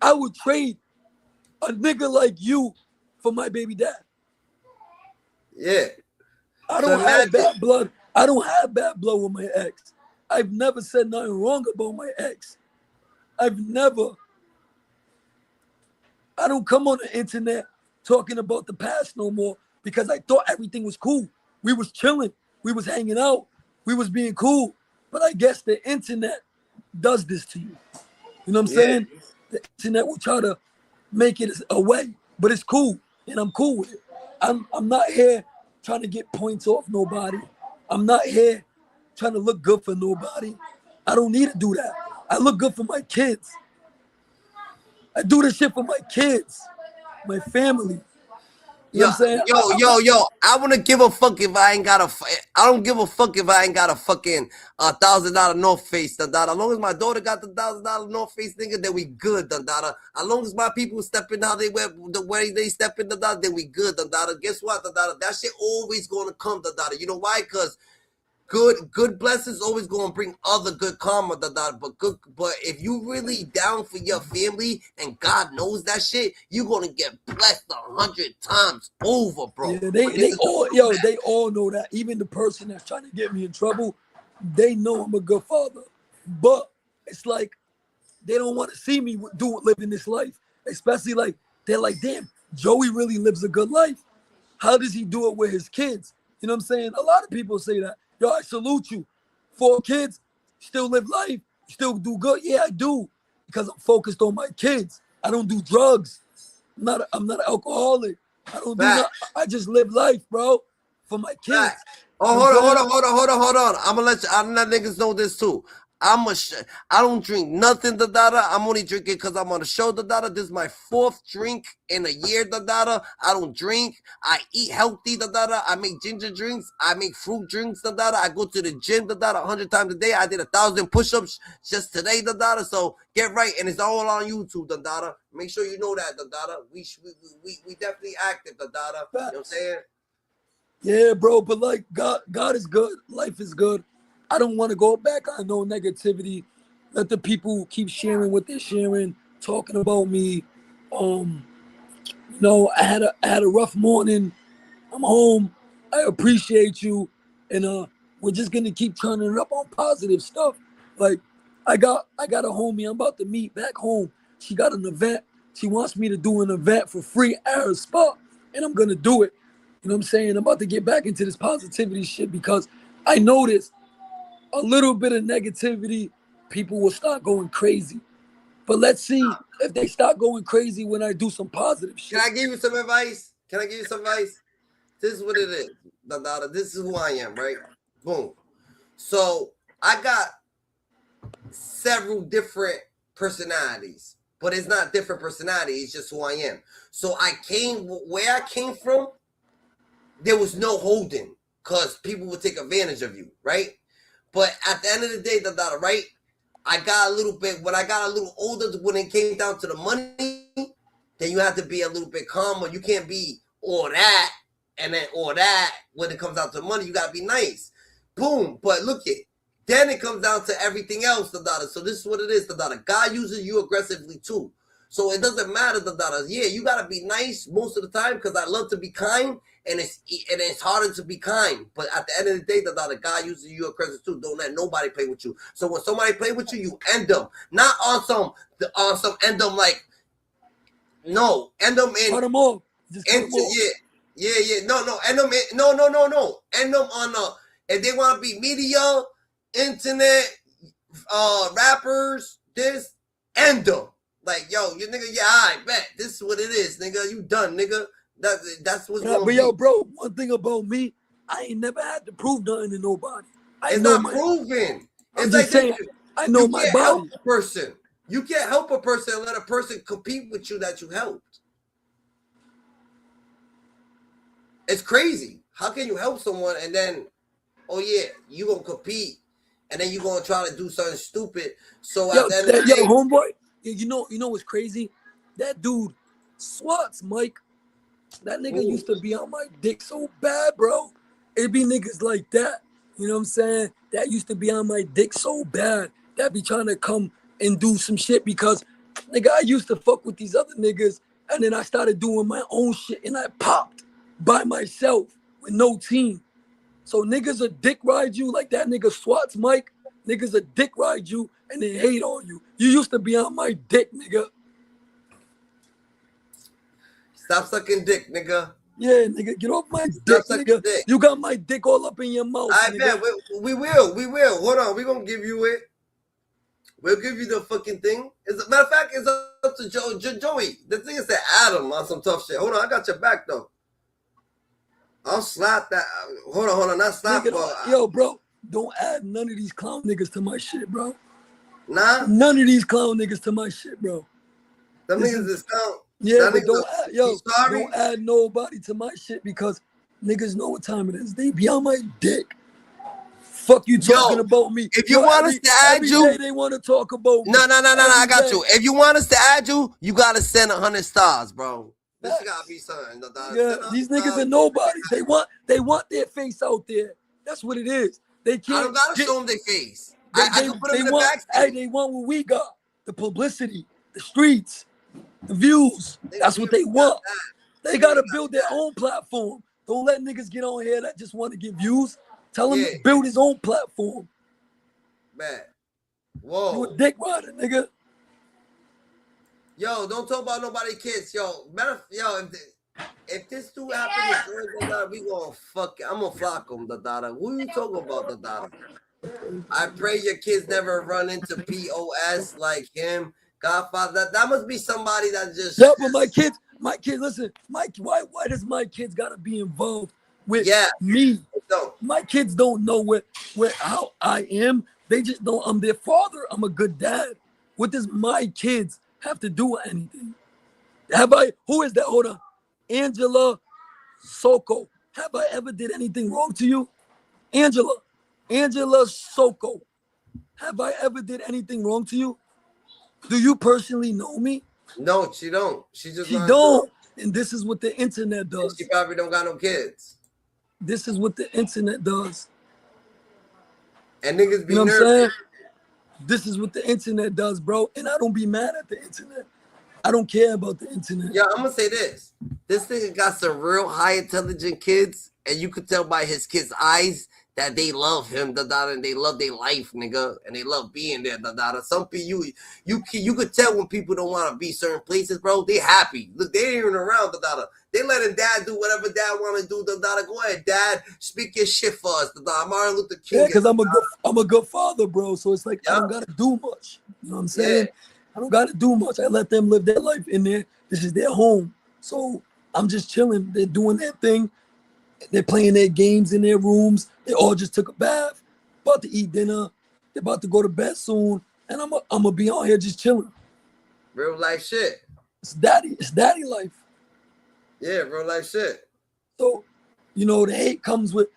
I would trade a nigga like you for my baby dad. Yeah. I don't have bad blood. I don't have bad blood with my ex. I've never said nothing wrong about my ex. I don't come on the internet talking about the past no more because I thought everything was cool. We was chilling. We was hanging out. We was being cool. But I guess the internet does this to you. You know what I'm saying? The internet will try to make it a way, but it's cool, and I'm cool with it. I'm not here trying to get points off nobody. I'm not here trying to look good for nobody. I don't need to do that. I look good for my kids. I do this shit for my kids, my family. You know what I'm saying? Yo, I wouldn't give a fuck if I ain't got I don't give a fuck if I ain't got a fucking $1,000 North Face, Dondada. As long as my daughter got the $1,000 North Face, nigga, then we good, Dondada. As long as my people step in how they wear, the way they step in, Dondada, then we good, Dondada. Guess what, Dondada? That shit always gonna come, Dondada. You know why? Because good blessings always gonna bring other good karma, but if you really down for your family and God knows that shit, you gonna get blessed 100 times over, bro. Yeah, But they niggas all don't know that. they all know that. Even the person that's trying to get me in trouble, they know I'm a good father. But it's like they don't want to see me living this life. Especially like they're like, damn, Joey really lives a good life. How does he do it with his kids? You know what I'm saying? A lot of people say that. Yo, I salute you. 4 kids, still live life, still do good. Yeah, I do. Because I'm focused on my kids. I don't do drugs. I'm not an alcoholic. I don't do Fact, nothing. I just live life, bro, for my kids. fact. You Oh, know what I'm saying? hold on. I'm gonna let niggas know this too. I don't drink nothing, Dondada. I'm only drinking because I'm on the show, Dondada. This is my 4th drink in a year, Dondada. I don't drink. I eat healthy, Dondada. I make ginger drinks. I make fruit drinks, Dondada. I go to the gym, Dondada, 100 times a day. I did 1,000 push-ups just today, Dondada. So get right, and it's all on YouTube, Dondada. Make sure you know that, Dondada. We definitely active, Dondada. You know what I'm saying? Yeah, bro, but like God is good. Life is good. I don't want to go back on no negativity. Let the people keep sharing what they're sharing, talking about me. Um, I had a rough morning. I'm home. I appreciate you. And we're just gonna keep turning it up on positive stuff. Like I got a homie I'm about to meet back home. She got an event. She wants me to do an event for free at her spot. And I'm gonna do it. You know what I'm saying? I'm about to get back into this positivity shit because I noticed a little bit of negativity, people will start going crazy. But let's see if they start going crazy when I do some positive Can shit. I give you some advice? Can I give you some advice? This is what it is, Dondada. This is who I am, right? Boom. So I got several different personalities, but it's not different personality. It's just who I am. So where I came from, there was no holding because people would take advantage of you, right? But at the end of the day, Dondada, right? I got a little bit, when I got a little older, when it came down to the money, then you have to be a little bit calmer. You can't be all that and then all that when it comes down to money. You got to be nice. Boom. But look it. Then it comes down to everything else, Dondada. So this is what it is, Dondada. God uses you aggressively too. So it doesn't matter, Dondada. Yeah, you got to be nice most of the time because I love to be kind. And it's harder to be kind, but at the end of the day, the God uses you aggressive too. Don't let nobody play with you. So when somebody play with you, you end them, not on some end them like no, end them in. Cut them off. Just cut them off. Yeah. No, end them in. No. End them on if they want to be media, internet, rappers, this end them. Like yo, you nigga, yeah, I bet this is what it is, nigga. You done, nigga. That's what's going on. But yo, bro, one thing about me, I ain't never had to prove nothing to nobody. It's not proven. I'm It's just saying, I know you my can't body. help a person. You can't help a person and let a person compete with you that you helped. It's crazy. How can you help someone and then, oh yeah, you gonna compete and then you gonna try to do something stupid? So at the end of the day, Homeboy, you know what's crazy? That dude, Swats, Mike. That nigga used to be on my dick so bad, bro. It be niggas like that. You know what I'm saying? That used to be on my dick so bad. That be trying to come and do some shit because, nigga, I used to fuck with these other niggas and then I started doing my own shit and I popped by myself with no team. So niggas a dick ride you like that nigga Swats Mike. Niggas a dick ride you and they hate on you. You used to be on my dick, nigga. stop sucking dick, nigga. Yeah, nigga, get off my dick, nigga. Dick. You got my dick all up in your mouth, I nigga. bet we will. Hold on, we gonna give you it. We'll give you the fucking thing. As a matter of fact, it's up to Joey. The thing is that Adam on some tough shit. Hold on, I got your back though. I'll slap that. Hold on, not slap. Nigga, yo, bro, don't add none of these clown niggas to my shit, bro. Nah, none of these clown niggas to my shit, bro. them niggas is clown. Yeah, but don't add nobody to my shit because niggas know what time it is. They be on my dick. Fuck you talking about me. If you want us to add you, every day they want to talk about me. No, I got you. If you want us to add you, you gotta send 100 stars, bro. This gotta be something. Yeah, these niggas are nobodies. They want their face out there. That's what it is. They I can't. don't gotta show them their face. They, I they, can put them they in the want. Hey, backstage. they want what we got: the publicity, the streets, the views. That's what they want. They gotta build their own platform. Don't let niggas get on here that just want to get views. Tell him Yeah, to build his own platform. man. You a Whoa. dick rider, nigga. Yo, don't talk about nobody kids. Yo, if this dude happens to Dondada, we gonna fuck. I'm gonna flock him, Dondada. Who you talking about, Dondada? I pray your kids never run into POS like him. Godfather, that must be somebody that just. Yeah, but my kids, listen, why does my kids gotta be involved with Yeah, me? no. My kids don't know how I am. They just know I'm their father. I'm a good dad. What does my kids have to do with anything? Who is that? Hold on. Angela Soko. Have I ever did anything wrong to you? Angela Soko. Have I ever did anything wrong to you? Do you personally know me? No, she don't. She just She not don't. And this is what the internet does. She probably don't got no kids. This is what the internet does. And niggas be You know what I'm nervous. saying? This is what the internet does, bro. And I don't be mad at the internet. I don't care about the internet. Yeah, I'm gonna say this. This nigga got some real high intelligent kids, and you could tell by his kids' eyes that they love him, Dondada, and they love their life, nigga, and they love being there, Dondada. Some people you could tell when people don't want to be certain places, bro. They happy. Look, they ain't even around, Dondada. They letting dad do whatever dad want to do, Dondada. Go ahead, dad. Speak your shit for us, Dondada. Martin Luther King. Yeah, because I'm a good father, bro. So it's like I don't gotta do much. You know what I'm saying? Yeah. I don't gotta do much. I let them live their life in there. This is their home. So I'm just chilling. They're doing their thing. They're playing their games in their rooms. They all just took a bath, about to eat dinner. They're about to go to bed soon. And I'm gonna be on here just chilling. Real life shit. It's daddy life. Yeah, real life shit. So, you know, the hate comes with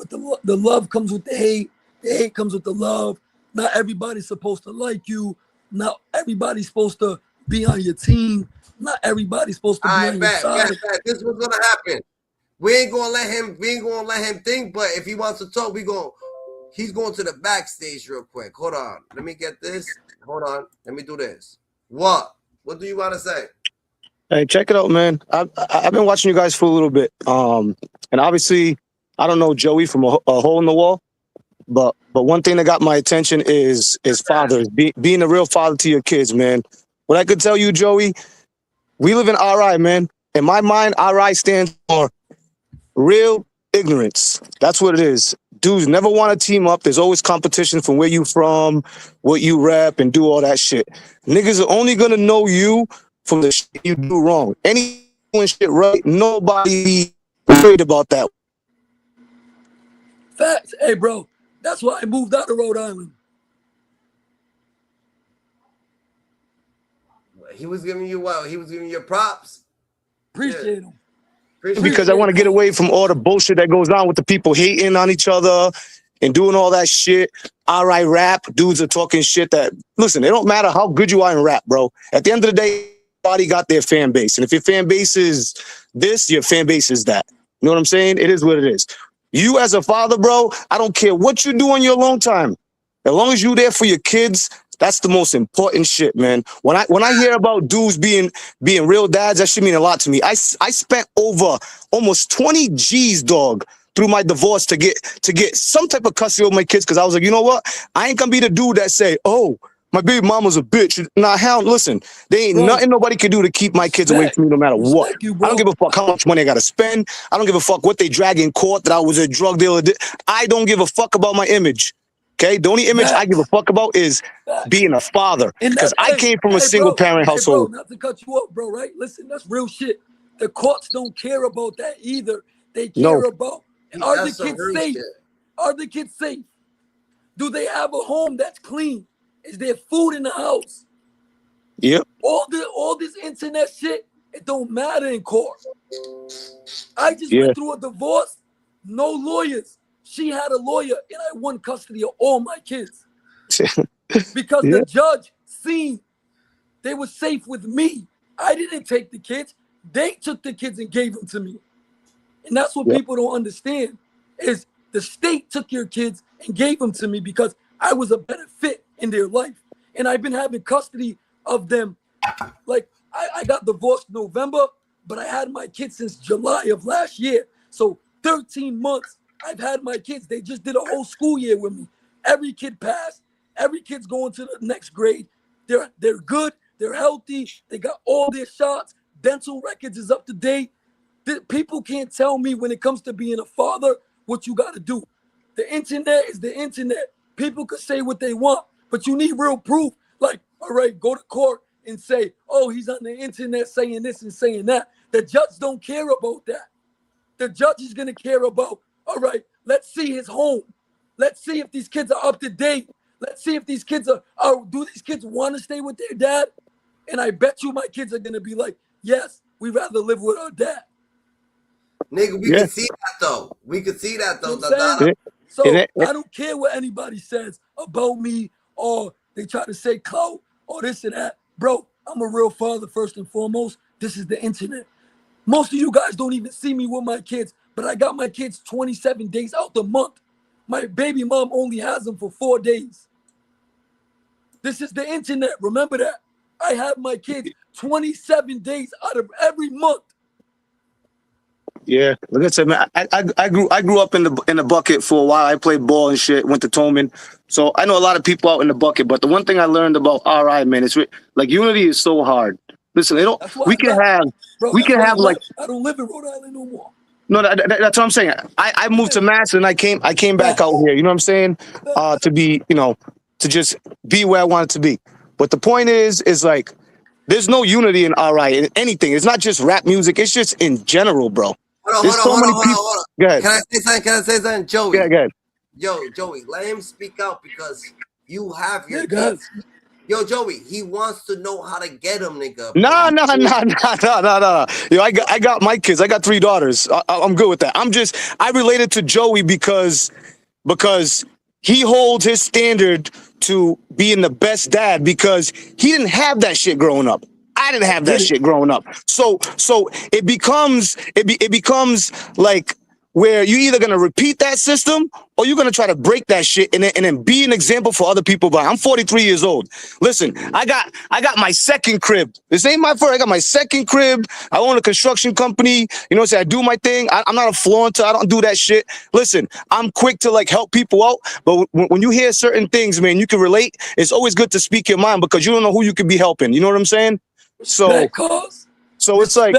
the love comes with the hate. The hate comes with the love. Not everybody's supposed to like you. Not everybody's supposed to be on your team. Not everybody's supposed to be on your side. This is what's gonna happen. We ain't gonna let him think, but if he wants to talk, he's going to the backstage real quick. Hold on. Let me get this. Hold on. Let me do this. What do you want to say? Hey, check it out, man. I've been watching you guys for a little bit. And obviously, I don't know Joey from a hole in the wall, but one thing that got my attention is fathers being a real father to your kids, man. What I could tell you, Joey, we live in RI, man. In my mind, RI stands for real ignorance. That's what it is. Dudes never want to team up. There's always competition from where you from, what you rep, and do all that shit. Niggas are only gonna know you from the shit you do wrong. Any doing shit right, nobody be worried about that. Facts. Hey, bro, that's why I moved out of Rhode Island. He was giving you what? He was giving you props. Appreciate him. Because I want to get away from all the bullshit that goes on with the people hating on each other and doing all that shit. RI rap, dudes are talking shit that, listen, it don't matter how good you are in rap, bro. At the end of the day, everybody got their fan base. And if your fan base is this, your fan base is that. You know what I'm saying? It is what it is. You as a father, bro, I don't care what you do on your alone time. As long as you're there for your kids, that's the most important shit, man. When I hear about dudes being real dads, that should mean a lot to me. I spent over almost 20 G's, dog, through my divorce to get some type of custody of my kids, because I was like, you know what? I ain't gonna be the dude that say, oh, my baby mama's a bitch. Nah, hell, listen, there ain't nothing nobody can do to keep my kids away from me no matter what. I don't give a fuck how much money I gotta spend. I don't give a fuck what they drag in court that I was a drug dealer. I don't give a fuck about my image. Okay, the only image I give a fuck about is being a father, because I came from a single parent household. Bro, not to cut you off, bro, right? Listen, that's real shit. The courts don't care about that either. They care about, are the kids safe? Shit. Are the kids safe? Do they have a home that's clean? Is there food in the house? Yep. All this internet shit, it don't matter in court. I just went through a divorce, no lawyers. She had a lawyer, and I won custody of all my kids. Because the judge seen they were safe with me. I didn't take the kids. They took the kids and gave them to me. And that's what people don't understand, is The state took your kids and gave them to me because I was a better fit in their life. And I've been having custody of them. Like, I got divorced November, but I had my kids since July of last year. So 13 months I've had my kids. They just did a whole school year with me. Every kid passed. Every kid's going to the next grade. They're good. They're healthy. They got all their shots. Dental records is up to date. People can't tell me when it comes to being a father what you got to do. The internet is the internet. People could say what they want, but you need real proof. Like, all right, go to court and say, oh, he's on the internet saying this and saying that. The judge don't care about that. The judge is going to care about, all right, let's see his home. Let's see if these kids are up to date. Let's see if these kids do these kids want to stay with their dad? And I bet you my kids are going to be like, yes, we'd rather live with our dad. Nigga, we can see that though. We can see that though. You know what I'm saying? So it- I don't care what anybody says about me or they try to say clout or this and that. Bro, I'm a real father first and foremost. This is the internet. Most of you guys don't even see me with my kids, but I got my kids 27 days out the month. My baby mom only has them for 4 days. This is the internet. Remember that. I have my kids 27 days out of every month. Yeah, like I said, man, I grew up in the bucket for a while. I played ball and shit. Went to Tolman, so I know a lot of people out in the bucket. But the one thing I learned about RI, man, is like unity is so hard. Listen, they don't. We can have like. I don't live in Rhode Island no more. No, that's what I'm saying. I moved to Mass and I came back out here. You know what I'm saying? To be, to just be where I wanted to be. But the point is like, there's no unity in RI in anything. It's not just rap music. It's just in general, bro. Hold on. Go ahead. Can I say something? Joey? Go ahead. Yo, Joey, let him speak out because you have your guys. Yo, Joey, he wants to know how to get him, nigga. No. Yo, I got my kids. I got 3 daughters. I'm good with that. I related to Joey because he holds his standard to being the best dad because he didn't have that shit growing up. I didn't have that shit growing up. So it becomes like where you're either gonna repeat that system or you're gonna try to break that shit and then be an example for other people. But I'm 43 years old. Listen, I got my second crib. This ain't my first. I got my second crib. I own a construction company. You know what I'm saying? I do my thing. I'm not a flaunter. I don't do that shit. Listen, I'm quick to like help people out. But when you hear certain things, man, you can relate. It's always good to speak your mind because you don't know who you could be helping. You know what I'm saying? So it's like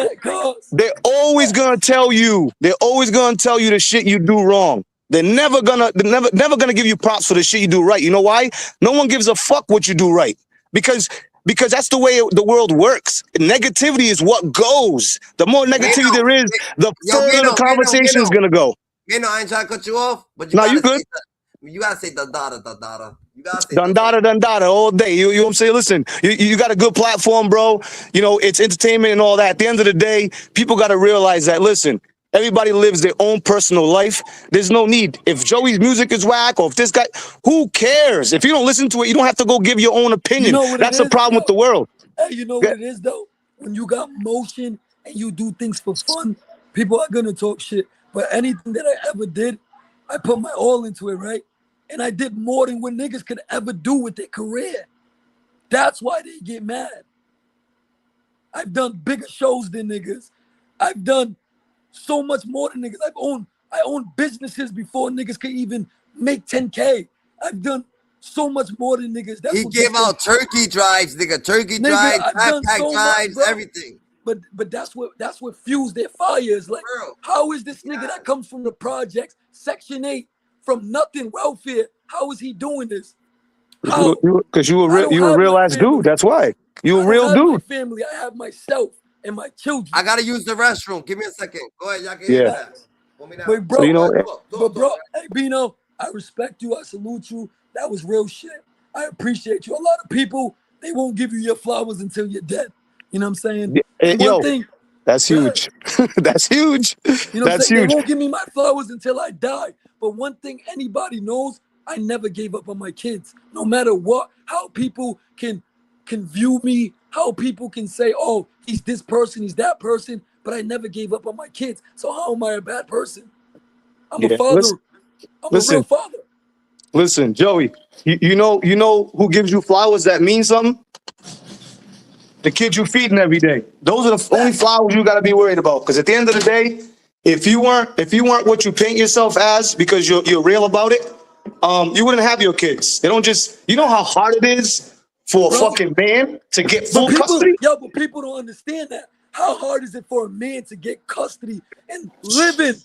they're always gonna tell you the shit you do wrong. They're never gonna give you props for the shit you do right. You know why? No one gives a fuck what you do right. Because that's the way the world works. Negativity is what goes. The more negativity there is, the further the conversation is gonna go. I ain't trying to cut you off, but you good. You gotta say Dondada. You gotta say Dondada all day. You know what I'm saying? Listen, you got a good platform, bro. It's entertainment and all that. At the end of the day, people got to realize that, listen, everybody lives their own personal life. There's no need. If Joey's music is whack or if this guy, who cares? If you don't listen to it, you don't have to go give your own opinion. That's the problem with the world. Hey, you know what it is, though? When you got motion and you do things for fun, people are going to talk shit. But anything that I ever did, I put my all into it, right? And I did more than what niggas could ever do with their career. That's why they get mad. I've done bigger shows than niggas. I've done so much more than niggas. I own businesses before niggas could even make 10K. I've done so much more than niggas. He gave out turkey drives, nigga. Turkey drives, backpack drives, everything. But that's what fuels their fire is like. Bro, how is this nigga that comes from the projects, Section 8, from nothing, welfare? How is he doing this? Because you a real ass dude. That's why. You a real dude. My family, I have myself and my children. I gotta use the restroom. Give me a second. Go ahead, y'all can use that. But bro, hey Bino, I respect you. I salute you. That was real shit. I appreciate you. A lot of people, they won't give you your flowers until you're dead. You know what I'm saying? One thing, that's huge. That's huge. You know what I'm saying? They won't give me my flowers until I die. But one thing anybody knows, I never gave up on my kids. No matter what, how people can view me, how people can say, oh, he's this person, he's that person, but I never gave up on my kids. So how am I a bad person? I'm a father. I'm a real Listen, father. listen, Joey. You know who gives you flowers that mean something? The kids you feeding every day. Those are the only flowers you got to be worried about. Because at the end of the day, if you weren't what you paint yourself as because you're real about it, you wouldn't have your kids. They don't just. You know how hard it is for a Bro, fucking man to get but full custody. but people don't understand that. How hard is it for a man to get custody and live in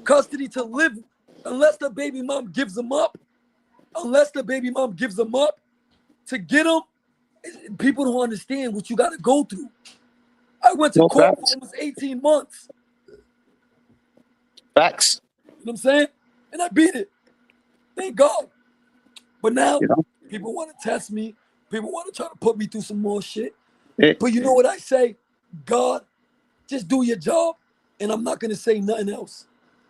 custody to live unless the baby mom gives him up? Unless the baby mom gives him up to get him, people don't understand what you got to go through. I went to No court for facts. almost 18 months. Facts. You know what I'm saying? And I beat it. Thank God. But now You know. people want to test me. People want to try to put me through some more shit. It- But you know what I say? God, just do your job, and I'm not gonna say nothing else.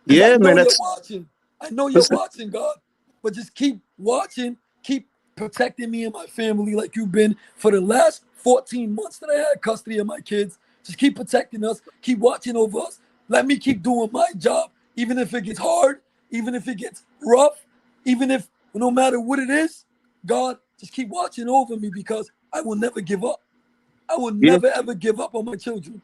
Because I yeah, know man. you're That's watching. I know you're listen. watching, God. But just keep watching, keep protecting me and my family like you've been for the last 14 months that I had custody of my kids. Just keep protecting us, keep watching over us. Let me keep doing my job, even if it gets hard, even if it gets rough, even if no matter what it is, God, just keep watching over me because I will never give up. I will Yeah. never ever give up on my children.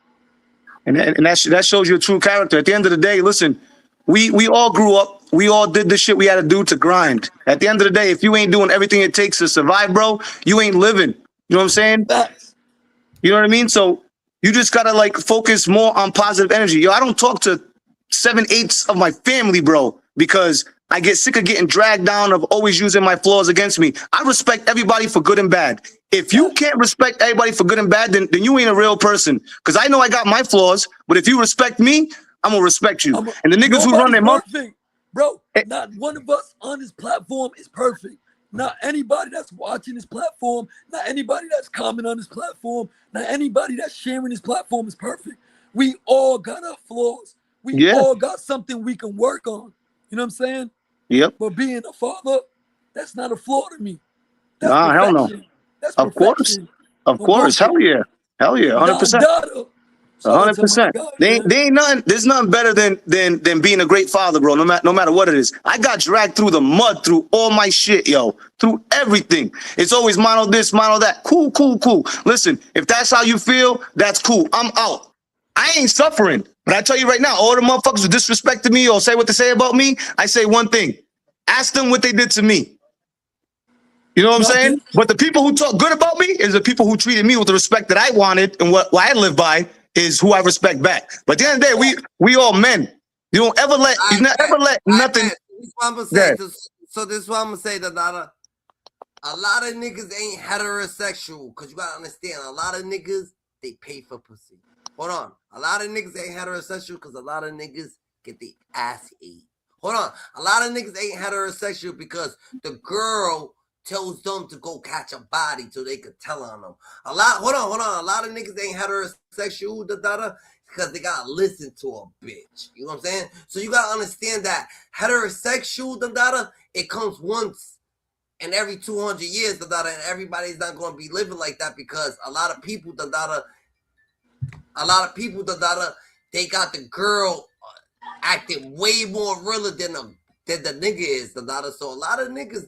And that shows your true character. At the end of the day, listen, we all grew up. We all did the shit we had to do to grind. At the end of the day, if you ain't doing everything it takes to survive, bro, you ain't living. You know what I'm saying? Facts. You know what I mean? So you just gotta like focus more on positive energy. Yo, I don't talk to 7/8 of my family, bro, because I get sick of getting dragged down of always using my flaws against me. I respect everybody for good and bad. If you can't respect everybody for good and bad, then you ain't a real person. Because I know I got my flaws, but if you respect me, I'm gonna respect you. And the niggas who run Nobody's their mouth, perfect, bro. Not one of us on this platform is perfect. Not anybody that's watching this platform, not anybody that's commenting on this platform, not anybody that's sharing this platform is perfect. We all got our flaws. We yeah, all got something we can work on. You know what I'm saying? yep, But being a father, that's not a flaw to me. That's nah, hell no, perfection. That's of course, perfection. of No course, bullshit. hell yeah, 100%. Dondada. Shout out to my 100%. guy, They ain't, man. they ain't nothing. There's nothing better than being a great father, bro. No matter what it is. I got dragged through the mud through all my shit, yo. Through everything. It's always mono this, mono that. Cool, cool, cool. Listen, if that's how you feel, that's cool. I'm out. I ain't suffering. But I tell you right now, all the motherfuckers who disrespected me or say what they say about me, I say one thing: ask them what they did to me. You know what I'm saying? Nothing. But the people who talk good about me is the people who treated me with the respect that I wanted, and what I live by is who I respect back. But at the end of the day, we all men. You don't ever let I bet. ever let I nothing. bet. This is what I'm gonna say. Good. So this is what I'm gonna say, Dondada. A lot of niggas ain't heterosexual, cause you gotta understand. A lot of niggas they pay for pussy. Hold on. A lot of niggas ain't heterosexual, cause a lot of niggas get the ass ate. Hold on. A lot of niggas ain't heterosexual because the girl tells them to go catch a body so they could tell on them. Hold on. A lot of niggas ain't heterosexual, because they gotta listen to a bitch. You know what I'm saying? So you gotta understand that heterosexual, it comes once in every 200 years, and everybody's not gonna be living like that because a lot of people, they got the girl acting way more realer than the nigga is, So a lot of niggas,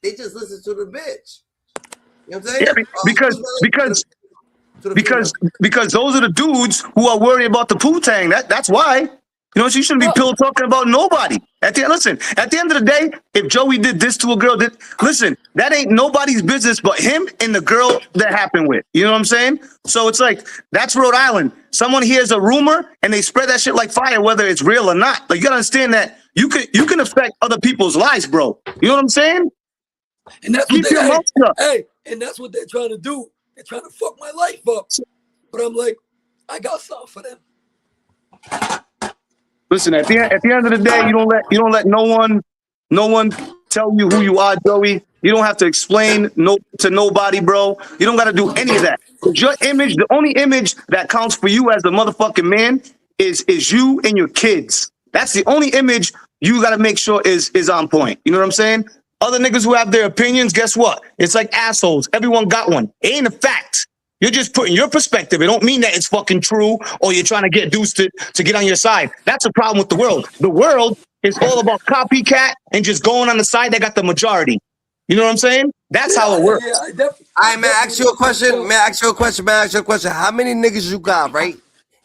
they just listen to the bitch. You know what I'm saying? Yeah, because because To the because female. because those are the dudes who are worried about the poo-tang. That's why. You know, so you shouldn't be Bro, pill talking about nobody. Listen, at the end of the day, if Joey did this to a girl, listen, that ain't nobody's business but him and the girl that happened with. You know what I'm saying? So it's like, that's Rhode Island. Someone hears a rumor and they spread that shit like fire, whether it's real or not. Like, you gotta understand that you can affect other people's lives, bro. You know what I'm saying? and that's what Keep they your mouth shut. and that's what they're trying to do. They're trying to fuck my life up. But I'm like, I got something for them. Listen, at the end of the day, you don't let no one tell you who you are, Joey. You don't have to explain to nobody, bro. You don't got to do any of that. 'Cause your image, the only image that counts for you as the motherfucking man is you and your kids. That's the only image you got to make sure is on point. You know what I'm saying? Other niggas who have their opinions, guess what? It's like assholes. Everyone got one. It ain't a fact. You're just putting your perspective. It don't mean that it's fucking true or you're trying to get dudes to get on your side. That's a problem with the world. The world It's all about copycat and just going on the side that got the majority. You know what I'm saying? That's how it works. Yeah, I definitely. All right, man. Ask you a question. Man, ask you a question. Man, ask you a question. How many niggas you got, right?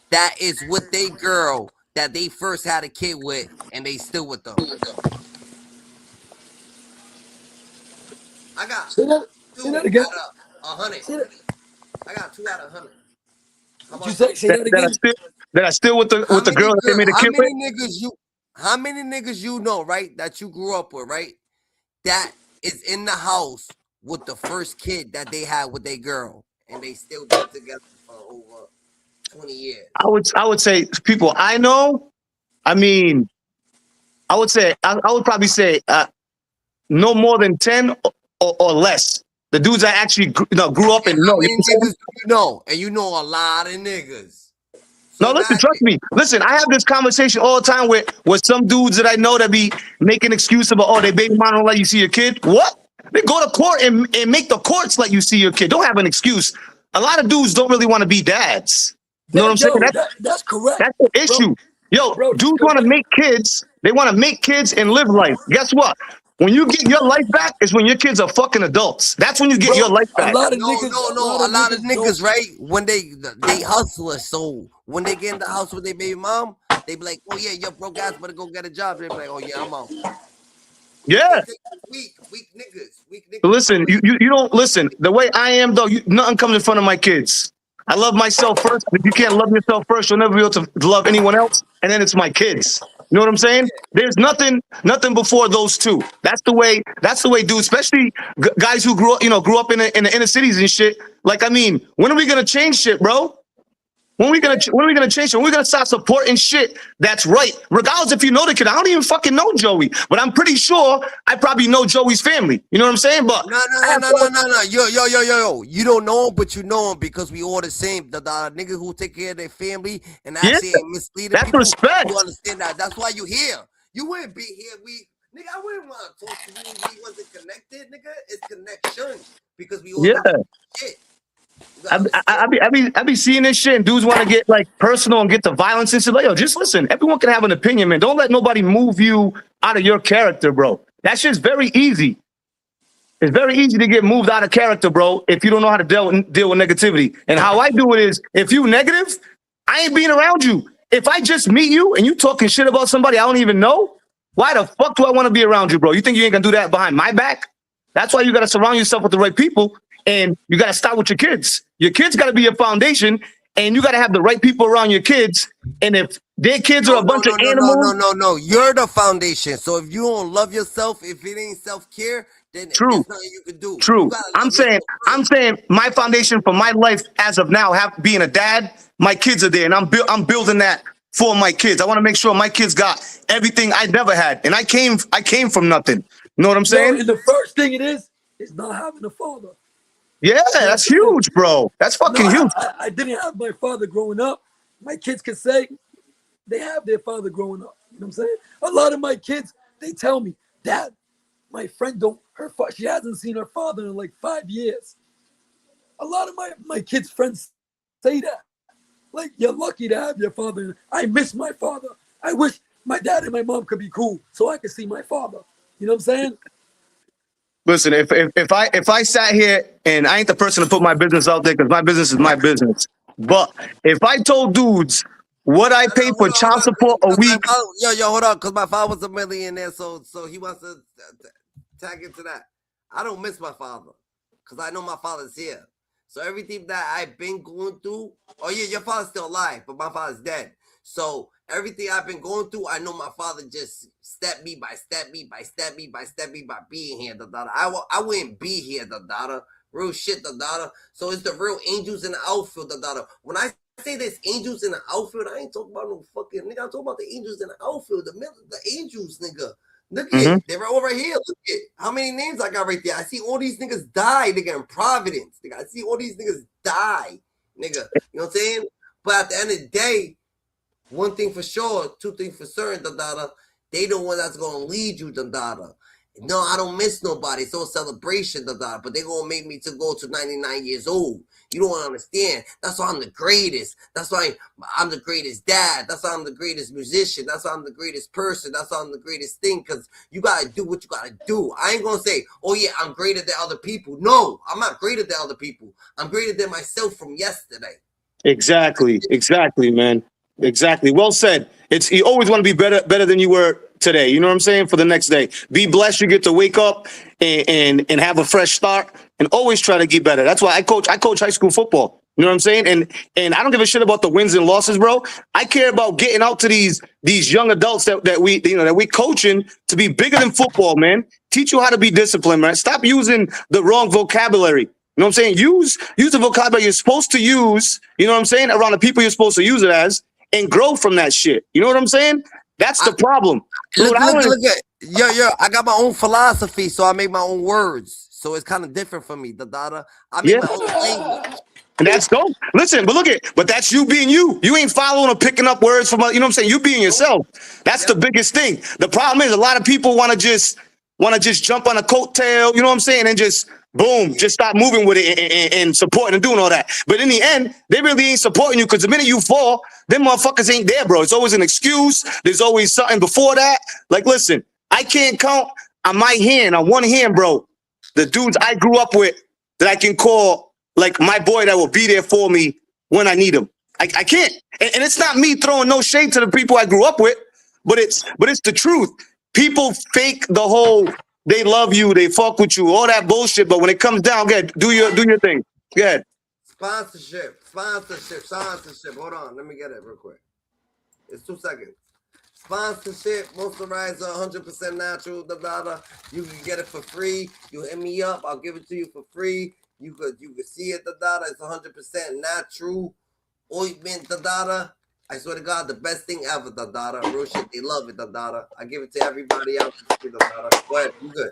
That is with they girl that they first had a kid with, and they still with them. I got Say that. Say 2 that again. out of 100. Say that. I got 2 out of 100. How What you about say? you? Say that again. That I still with How the many girl that they girl? made a kid with. How many niggas you know, right? That you grew up with, right? That is in the house with the first kid that they had with their girl, and they still been together for over 20 years. I would say people I know. I mean, I would probably say no more than 10 or less. The dudes I actually grew up And and how know. You know many what I'm saying? niggas do you know? And you know a lot of niggas. No, So listen, that's trust it. me. Listen, I have this conversation all the time with some dudes that I know that be making excuse about, oh, they baby mama don't let you see your kid. What? They go to court and make the courts let you see your kid. Don't have an excuse. A lot of dudes don't really want to be dads. You know what I'm saying? That's correct, That's the bro. issue. Yo, Bro, that's dudes want to correct. make kids. They want to make kids and live life. Guess what? When you get your life back is when your kids are fucking adults. That's when you get your Bro, life a back. lot of No, niggas, no, a no. lot A of lot of niggas don't. niggas, right? When they hustlers, so when they get in the house with their baby mom, they be like, "Oh yeah, your broke ass better go get a job." They be like, "Oh yeah, I'm out." Yeah. They weak niggas, weak But niggas. listen, you don't listen. The way I am, though, nothing comes in front of my kids. I love myself first. If you can't love yourself first, you'll never be able to love anyone else. And then it's my kids. You know what I'm saying? There's nothing before those two. That's the way. That's the way, dude. Especially guys who grew up in the inner cities and shit. Like, I mean, when are we gonna change shit, bro? When are we gonna change it? When are we gonna start supporting shit that's right? Regardless if you know the kid. I don't even fucking know Joey, but I'm pretty sure I probably know Joey's family. You know what I'm saying? But No, I no, have no, no, no, no. Yo. You don't know him, but you know him because we all the same. The niggas who take care of their family and yeah, actually ain't misleading that's people. You respect. understand that? That's why you here. You wouldn't be here. Nigga, I wouldn't want to talk to you if we wasn't connected, nigga. It's connection because we all Yeah. do the shit. You gotta understand. I be seeing this shit and dudes want to get like personal and get to violence and shit. Like, yo, just listen. Everyone can have an opinion, man. Don't let nobody move you out of your character, bro. That shit's very easy. It's very easy to get moved out of character, bro, if you don't know how to deal with negativity. And how I do it is, if you negative, I ain't being around you. If I just meet you and you talking shit about somebody I don't even know, why the fuck do I want to be around you, bro? You think you ain't gonna do that behind my back? That's why you gotta surround yourself with the right people, and you gotta start with your kids. Your kids gotta be your foundation, and you gotta have the right people around your kids. And if their kids are No, a no, bunch of no, no, no, no, animals, no, no. You're the foundation. So if you don't love yourself, if it ain't self care, then true. there's nothing you can do. You True. gotta I'm love saying, yourself I'm first. saying my foundation for my life as of now, being a dad, my kids are there, and I'm building that for my kids. I want to make sure my kids got everything I never had, and I came from nothing. You know what I'm Bro, saying? and the first thing it is not having a father. Yeah, You know that's what I'm saying? huge, bro. That's No, fucking huge. I didn't have my father growing up. My kids can say they have their father growing up. You know what I'm saying? A lot of my kids, they tell me, Dad, my friend she hasn't seen her father in like 5 years. A lot of my kids' friends say that. Like, you're lucky to have your father. I miss my father. I wish my dad and my mom could be cool so I could see my father. You know what I'm saying? Listen, if I sat here and I ain't the person to put my business out there because my business is my business, but if I told dudes what I pay for Hold child on, support a cause my week, father, hold on, cause my father was a millionaire, so he wants to tag into that. I don't miss my father, cause I know my father's here. So everything that I've been going through, oh yeah, your father's still alive, but my father's dead. So everything I've been going through, I know my father just step me by step me by step me by step me by being here, the daughter. I wouldn't be here, the daughter. Real shit, the daughter. So it's the real angels in the outfield, the daughter. When I say there's angels in the outfield, I ain't talking about no fucking nigga. I'm talking about the angels in the outfield, the angels, nigga. Look Mhm. at they're right over here. Look at how many names I got right there. I see all these niggas die, nigga, in Providence. Nigga, I see all these niggas die, nigga. You know what I'm saying? But at the end of the day, one thing for sure, two things for certain, Dondada, they the one that's gonna lead you, Dondada. No, I don't miss nobody. It's all celebration, Dondada. But they gonna make me to go to 99 years old. You don't understand. That's why I'm the greatest. That's why I'm the greatest dad. That's why I'm the greatest musician. That's why I'm the greatest person. That's why I'm the greatest thing. Because you gotta do what you gotta do. I ain't gonna say, oh yeah, I'm greater than other people. No, I'm not greater than other people. I'm greater than myself from yesterday. Exactly, man. Exactly. Well said. It's you always want to be better than you were today. You know what I'm saying? For the next day. Be blessed you get to wake up and have a fresh start and always try to get better. That's why I coach high school football. You know what I'm saying? And I don't give a shit about the wins and losses, bro. I care about getting out to these young adults that we coaching to be bigger than football, man. Teach you how to be disciplined, man. Stop using the wrong vocabulary. You know what I'm saying? Use the vocabulary you're supposed to use, you know what I'm saying, around the people you're supposed to use it as, and grow from that shit. You know what I'm saying? That's the problem. Look at yo, I got my own philosophy, so I make my own words. So it's kind of different for me, Dondada. I make my own language. And that's dope. Listen, but that's you being you. You ain't following or picking up words from, you know what I'm saying? You being yourself. That's the biggest thing. The problem is a lot of people want to just jump on a coattail, you know what I'm saying? And just boom, just stop moving with it and supporting and doing all that. But in the end, they really ain't supporting you because the minute you fall, them motherfuckers ain't there, bro. It's always an excuse. There's always something before that. Like, listen, I can't count on one hand, bro, the dudes I grew up with that I can call like my boy that will be there for me when I need him. I can't. And it's not me throwing no shade to the people I grew up with, but it's the truth. People fake the whole they love you, they fuck with you, all that bullshit. But when it comes down, go ahead, do your thing. Go ahead. Sponsorship. Hold on, let me get it real quick. It's 2 seconds. Sponsorship, moisturizer, 100% natural, Dondada. You can get it for free. You hit me up, I'll give it to you for free. You could see it, Dondada. It's 100% natural ointment, Dondada. I swear to God, the best thing ever, Dondada. Real shit, they love it, Dondada. I give it to everybody else, Dondada. Go ahead, you good.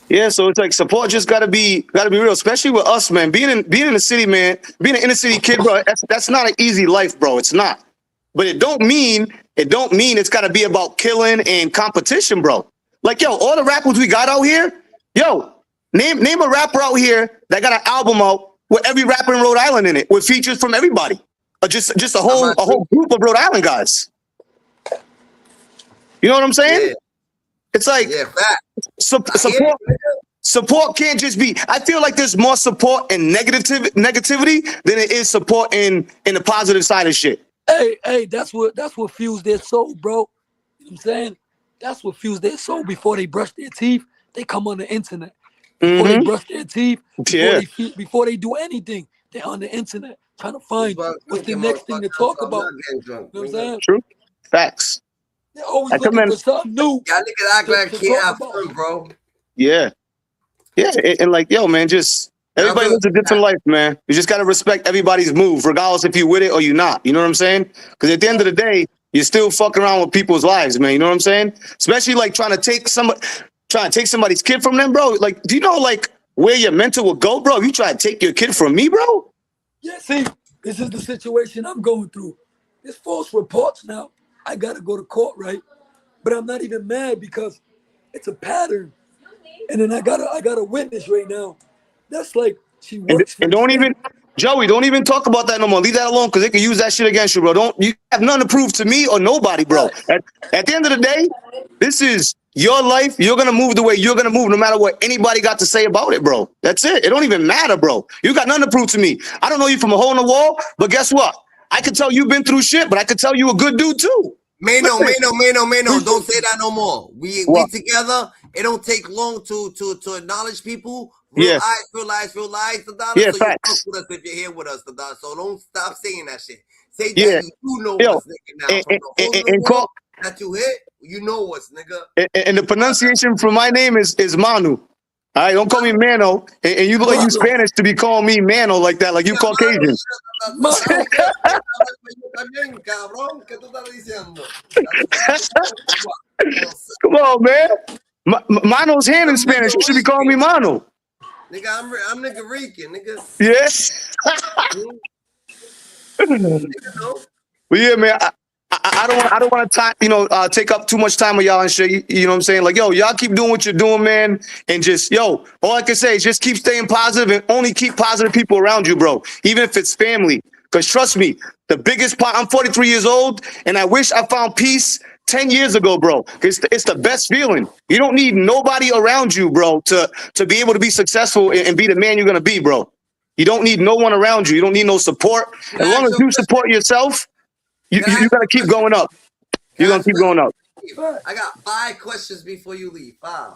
Yeah, so it's like support just gotta be real, especially with us, man. Being in the city, man, being an inner city kid, bro, that's not an easy life, bro. It's not. But it don't mean it's gotta be about killing and competition, bro. Like, yo, all the rappers we got out here, yo, name a rapper out here that got an album out with every rapper in Rhode Island in it, with features from everybody. Or just a whole group of Rhode Island guys. You know what I'm saying? Yeah. It's like support can't just be. I feel like there's more support in negativity than it is support in the positive side of shit. Hey, that's what fuels their soul, bro. You know what I'm saying? That's what fuels their soul. Before they brush their teeth, they come on the internet. Before they brush their teeth, before they do anything, they're on the internet trying to find what's the next thing to talk about. You know what I'm saying? True. Facts. They're always looking for something new. Y'all niggas act like can't have fun, bro. Yeah. Yeah. And like, yo, man, just everybody lives a different life, man. You just gotta respect everybody's move, regardless if you with it or you not. You know what I'm saying? Because at the end of the day, you're still fucking around with people's lives, man. You know what I'm saying? Especially like trying to take somebody's kid from them, bro. Like, do you know like where your mentor will go, bro? If you try to take your kid from me, bro. Yeah, see, this is the situation I'm going through. There's false reports now. I gotta go to court, right? But I'm not even mad because it's a pattern. And then I got a witness right now. That's like she works. And don't even, Joey, don't even talk about that no more. Leave that alone because they can use that shit against you, bro. You have nothing to prove to me or nobody, bro. At the end of the day, this is your life. You're gonna move the way you're gonna move, no matter what anybody got to say about it, bro. That's it. It don't even matter, bro. You got nothing to prove to me. I don't know you from a hole in the wall, but guess what? I can tell you've been through shit, but I can tell you a good dude too. Mano, don't say that no more. We together. It don't take long to acknowledge people. Real lies, Dondada. Yeah, so facts. You fuck with us if you're here with us, Dondada. So don't stop saying that shit. Say that you know us, nigga. Now from the whole world that you hit, you know us, nigga. And the pronunciation for my name is Manu. All right, don't call me Mano. And you look like you Spanish to be calling me Mano like that, like you Caucasian. Come on, man. Mano's hand in Spanish. You should be calling me Mano. Nigga, I'm nigga Rican, nigga. Yes. But yeah, man, I don't want to take up too much time with y'all and shit. You know what I'm saying? Like, yo, y'all keep doing what you're doing, man, and just all I can say is just keep staying positive and only keep positive people around you, bro. Even if it's family, because trust me, the biggest part. I'm 43 years old, and I wish I found peace 10 years ago, bro. It's the best feeling. You don't need nobody around you, bro, to be able to be successful and be the man you're gonna be, bro. You don't need no one around you. You don't need no support. Can As I long ask as you a you question? support yourself, you Can I ask gotta you a keep question? going up. Can You're I gonna ask you keep a going up. question? I got 5 questions before you leave. 5.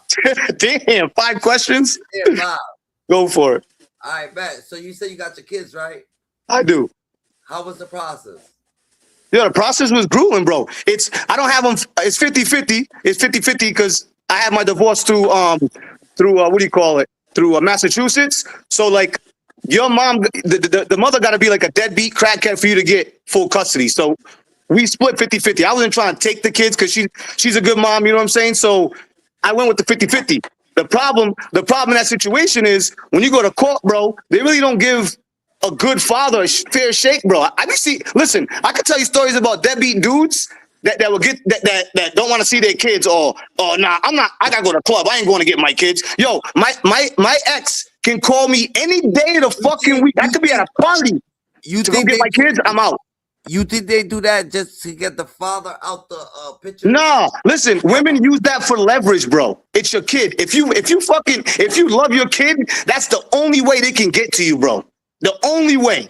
Damn, 5 questions? Yeah, 5. Go for it. All right, bet. So you said you got your kids, right? I do. How was the process? Yeah, the process was grueling, bro. I don't have them. It's 50-50. It's 50-50 because I had my divorce through what do you call it? Through Massachusetts. So like your mom, the mother got to be like a deadbeat crackhead for you to get full custody. So we split 50-50. I wasn't trying to take the kids because she's a good mom, you know what I'm saying? So I went with the 50-50. The problem in that situation is when you go to court, bro, they really don't give a good father a fair shake, bro. Listen, I could tell you stories about deadbeat dudes that will get that don't want to see their kids or nah, I gotta go to the club. I ain't going to get my kids. Yo, my ex can call me any day of the fucking week. I could be at a party You to go think get they my do? kids. I'm out. You think they do that just to get the father out the picture? Nah, listen, women use that for leverage, bro. It's your kid. If you love your kid, that's the only way they can get to you, bro. The only way.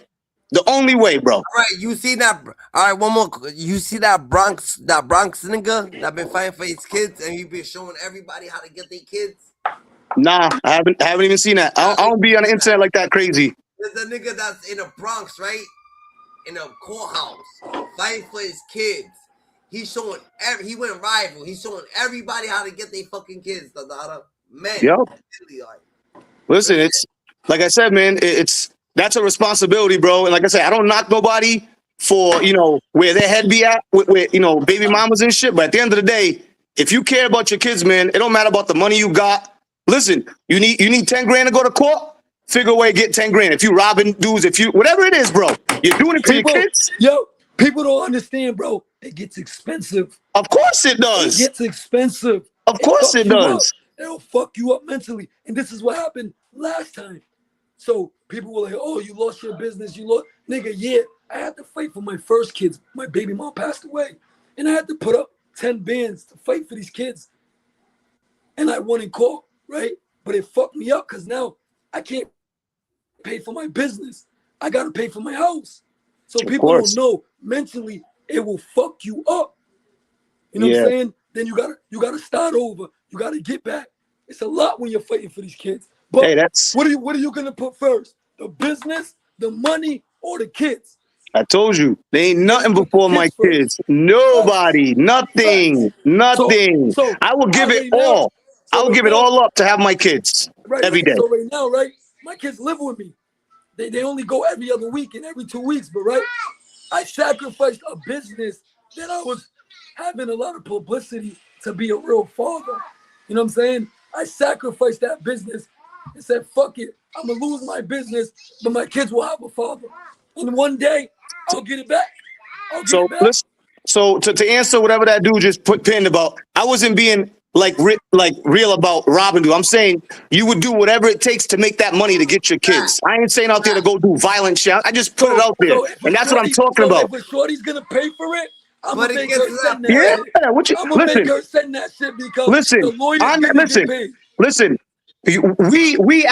The only way, bro. All right, you see that? All right, one more. You see that Bronx nigga that been fighting for his kids, and he been showing everybody how to get their kids. Nah, I haven't even seen that. I don't be on the internet like that crazy. There's a nigga that's in the Bronx, right? In a courthouse, fighting for his kids. He's showing he went rival. He's showing everybody how to get their fucking kids. Dondada. Men. Yo, Like, listen, it's like I said, man. That's a responsibility, bro. And like I said, I don't knock nobody for where their head be at with baby mamas and shit. But at the end of the day, if you care about your kids, man, it don't matter about the money you got. Listen, you need 10 grand to go to court. Figure a way to get 10 grand. If you robbing dudes, whatever it is, bro, you're doing it for your kids. People don't understand, bro. It gets expensive. Of course it It does. gets expensive. Of course it fucks you up. does. It'll fuck you up mentally. And this is what happened last time. So people were like, oh, you lost your business. You lost. Nigga, yeah. I had to fight for my first kids. My baby mom passed away. And I had to put up 10 bands to fight for these kids. And I won in court, right? But it fucked me up because now I can't pay for my business. I got to pay for my house. So people don't know mentally it will fuck you up. You know what I'm saying? Then you gotta start over. You gotta get back. It's a lot when you're fighting for these kids. But Hey, what are you gonna put first? The business, the money, or the kids? I told you, there ain't nothing before my kids. Nobody, nothing. So I will give it right now- all. so I will right give it now- all up to have my kids every day. So right now, right? My kids live with me. They only go every other week and every 2 weeks, but right? I sacrificed a business that I was having a lot of publicity to be a real father. You know what I'm saying? I sacrificed that business and said, fuck it. I'm going to lose my business, but my kids will have a father. And one day, I'll get it back. So to answer whatever that dude just pinned about, I wasn't being real about robbing you. I'm saying you would do whatever it takes to make that money to get your kids. I ain't saying out there to go do violent shit. I just put it out there. And that's what I'm talking about. If a shorty's going to pay for it, I'm But going to it make her gets send to that that shit. I'm going to make listen, her send that shit because listen, the lawyer's going to get paid. listen. We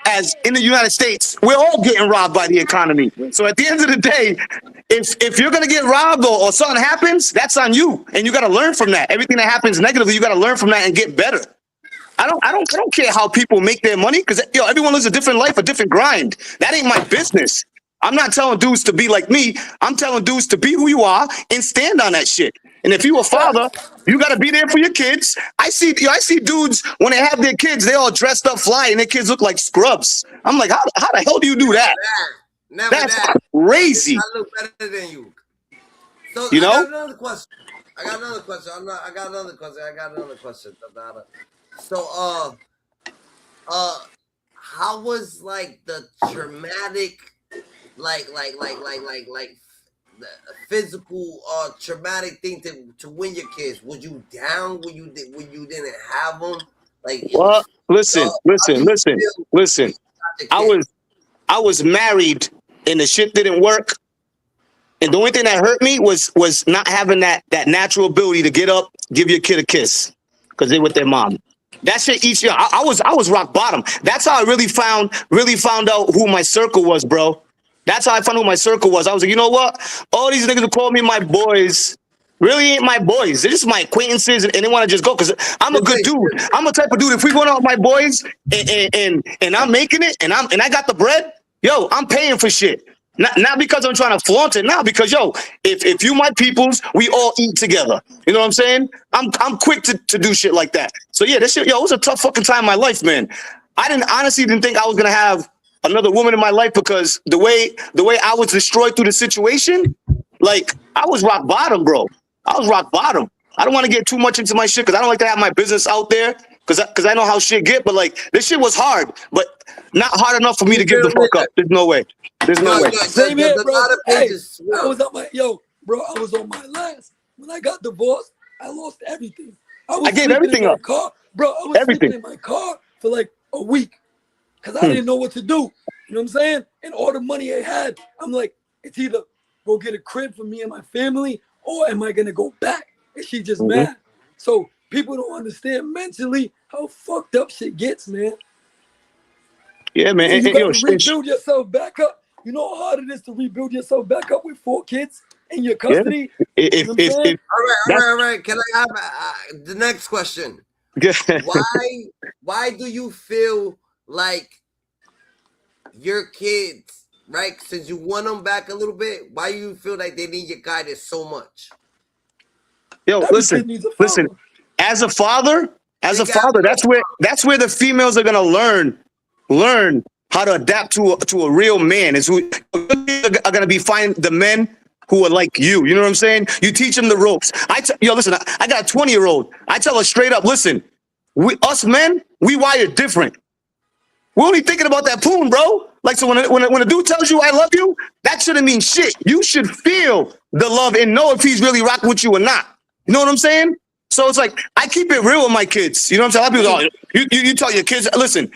as in the United States, we're all getting robbed by the economy. So at the end of the day, if you're gonna get robbed or something happens, that's on you, and you got to learn from that. Everything that happens negatively, you got to learn from that and get better. I don't care how people make their money because everyone lives a different life, a different grind. That ain't my business. I'm not telling dudes to be like me. I'm telling dudes to be who you are and stand on that shit. And if you a father, you got to be there for your kids. I see dudes when they have their kids, they all dressed up fly and their kids look like scrubs. I'm like, how the hell do you do that? That's crazy. I look better than you. So You know? I got another question. Dondada. So how was like the traumatic like physical traumatic thing to win your kids? Was you down when you didn't have them? Like it Well, was. listen, How do listen, you listen, feel when listen. you got I your kid? was I was married and the shit didn't work. And the only thing that hurt me was not having that natural ability to get up, give your kid a kiss, because they with their mom. That shit each year. I was rock bottom. That's how I really found out who my circle was, bro. That's how I found out who my circle was. I was like, you know what? All these niggas who call me my boys really ain't my boys. They're just my acquaintances, and they want to just go because I'm a good Wait, dude. I'm a type of dude. If we going out with my boys and I'm making it and I got the bread, yo, I'm paying for shit. Not because I'm trying to flaunt it, now because yo, if you my peoples, we all eat together. You know what I'm saying? I'm quick to do shit like that. So yeah, this shit, yo, it was a tough fucking time in my life, man. I didn't think I was gonna have another woman in my life because the way I was destroyed through the situation, like I was rock bottom, bro. I was rock bottom. I don't want to get too much into my shit because I don't like to have my business out there because I know how shit get. But like this shit was hard, but not hard enough for me you to give the feel me? fuck up. There's no way. There's no Yo, way. Same here, the bro. lot of Hey, pages. I was on my bro. I was on my last. When I got divorced, I lost everything. I was I gave sleeping in everything my up. car, bro. I was sleeping Everything. in my car for like a week because I Hmm. didn't know what to do. You know what I'm saying? And all the money I had, I'm like, it's either go get a crib for me and my family, or am I gonna go back? And she just Hmm. mad. So people don't understand mentally how fucked up shit gets, man. Yeah, man. And you Yo, gotta rebuild yourself back up. You know how hard it is to rebuild yourself back up with 4 kids in your yeah. custody? You know what I'm If saying? All right, all that's right, all right. Can I have the next question? Why do you feel like your kids, right? Since you want them back a little bit, why you feel like they need your guidance so much? yo, Every kid needs a listen. father. As a father, They got that's where the females are gonna learn how to adapt to a real man. Is who are gonna be finding the men who are like you. You know what I'm saying? You teach them the ropes. Yo, listen. I got a 20-year-old. I tell her straight up. Listen, us men, we wired different. We're only thinking about that poon, bro. Like, so when a dude tells you I love you, that shouldn't mean shit. You should feel the love and know if he's really rocking with you or not. You know what I'm saying? So it's like, I keep it real with my kids. You know what I'm saying? A lot of people go, you tell your kids, listen,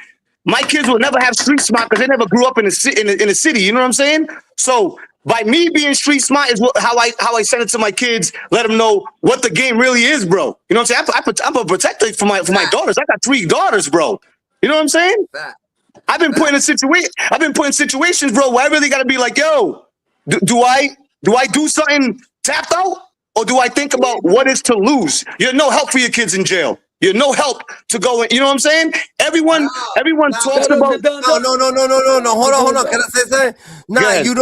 my kids will never have street smart because they never grew up in the city. You know what I'm saying? So by me being street smart is how I send it to my kids, let them know what the game really is, bro. You know what I'm saying? I'm a protector for my daughters. I got 3 daughters, bro. You know what I'm saying? that. I've been put in a situation. I've been put in situations, bro, where I really got to be like, yo, do I do something tapped out, or do I think about what is to lose? You're no help for your kids in jail. You're no help to go in. You know what I'm saying? Everyone, No, everyone no, talks Shout out to about. no, Donda. no, no, no, no, no, no. To Hold on. Can Donda. I say something? Go Nah, ahead. you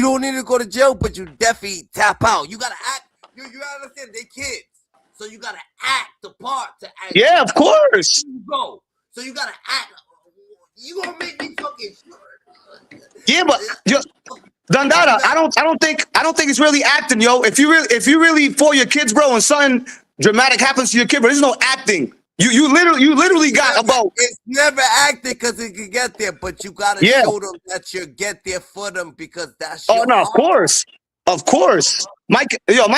don't need to go to jail, but you definitely tap out. You gotta act. You gotta understand they kids, so you gotta act the part to act. Yeah, of course. You go, so you gotta act. You gonna make me fucking sure. Yeah, but Dondada, I don't think it's really acting, yo. If you really for your kids, bro, and something dramatic happens to your kid, bro, there's no acting. You literally got about. It's never acting because it can get there, but you gotta Yeah. show them that you get there for them because that's Oh your no, heart. of course. My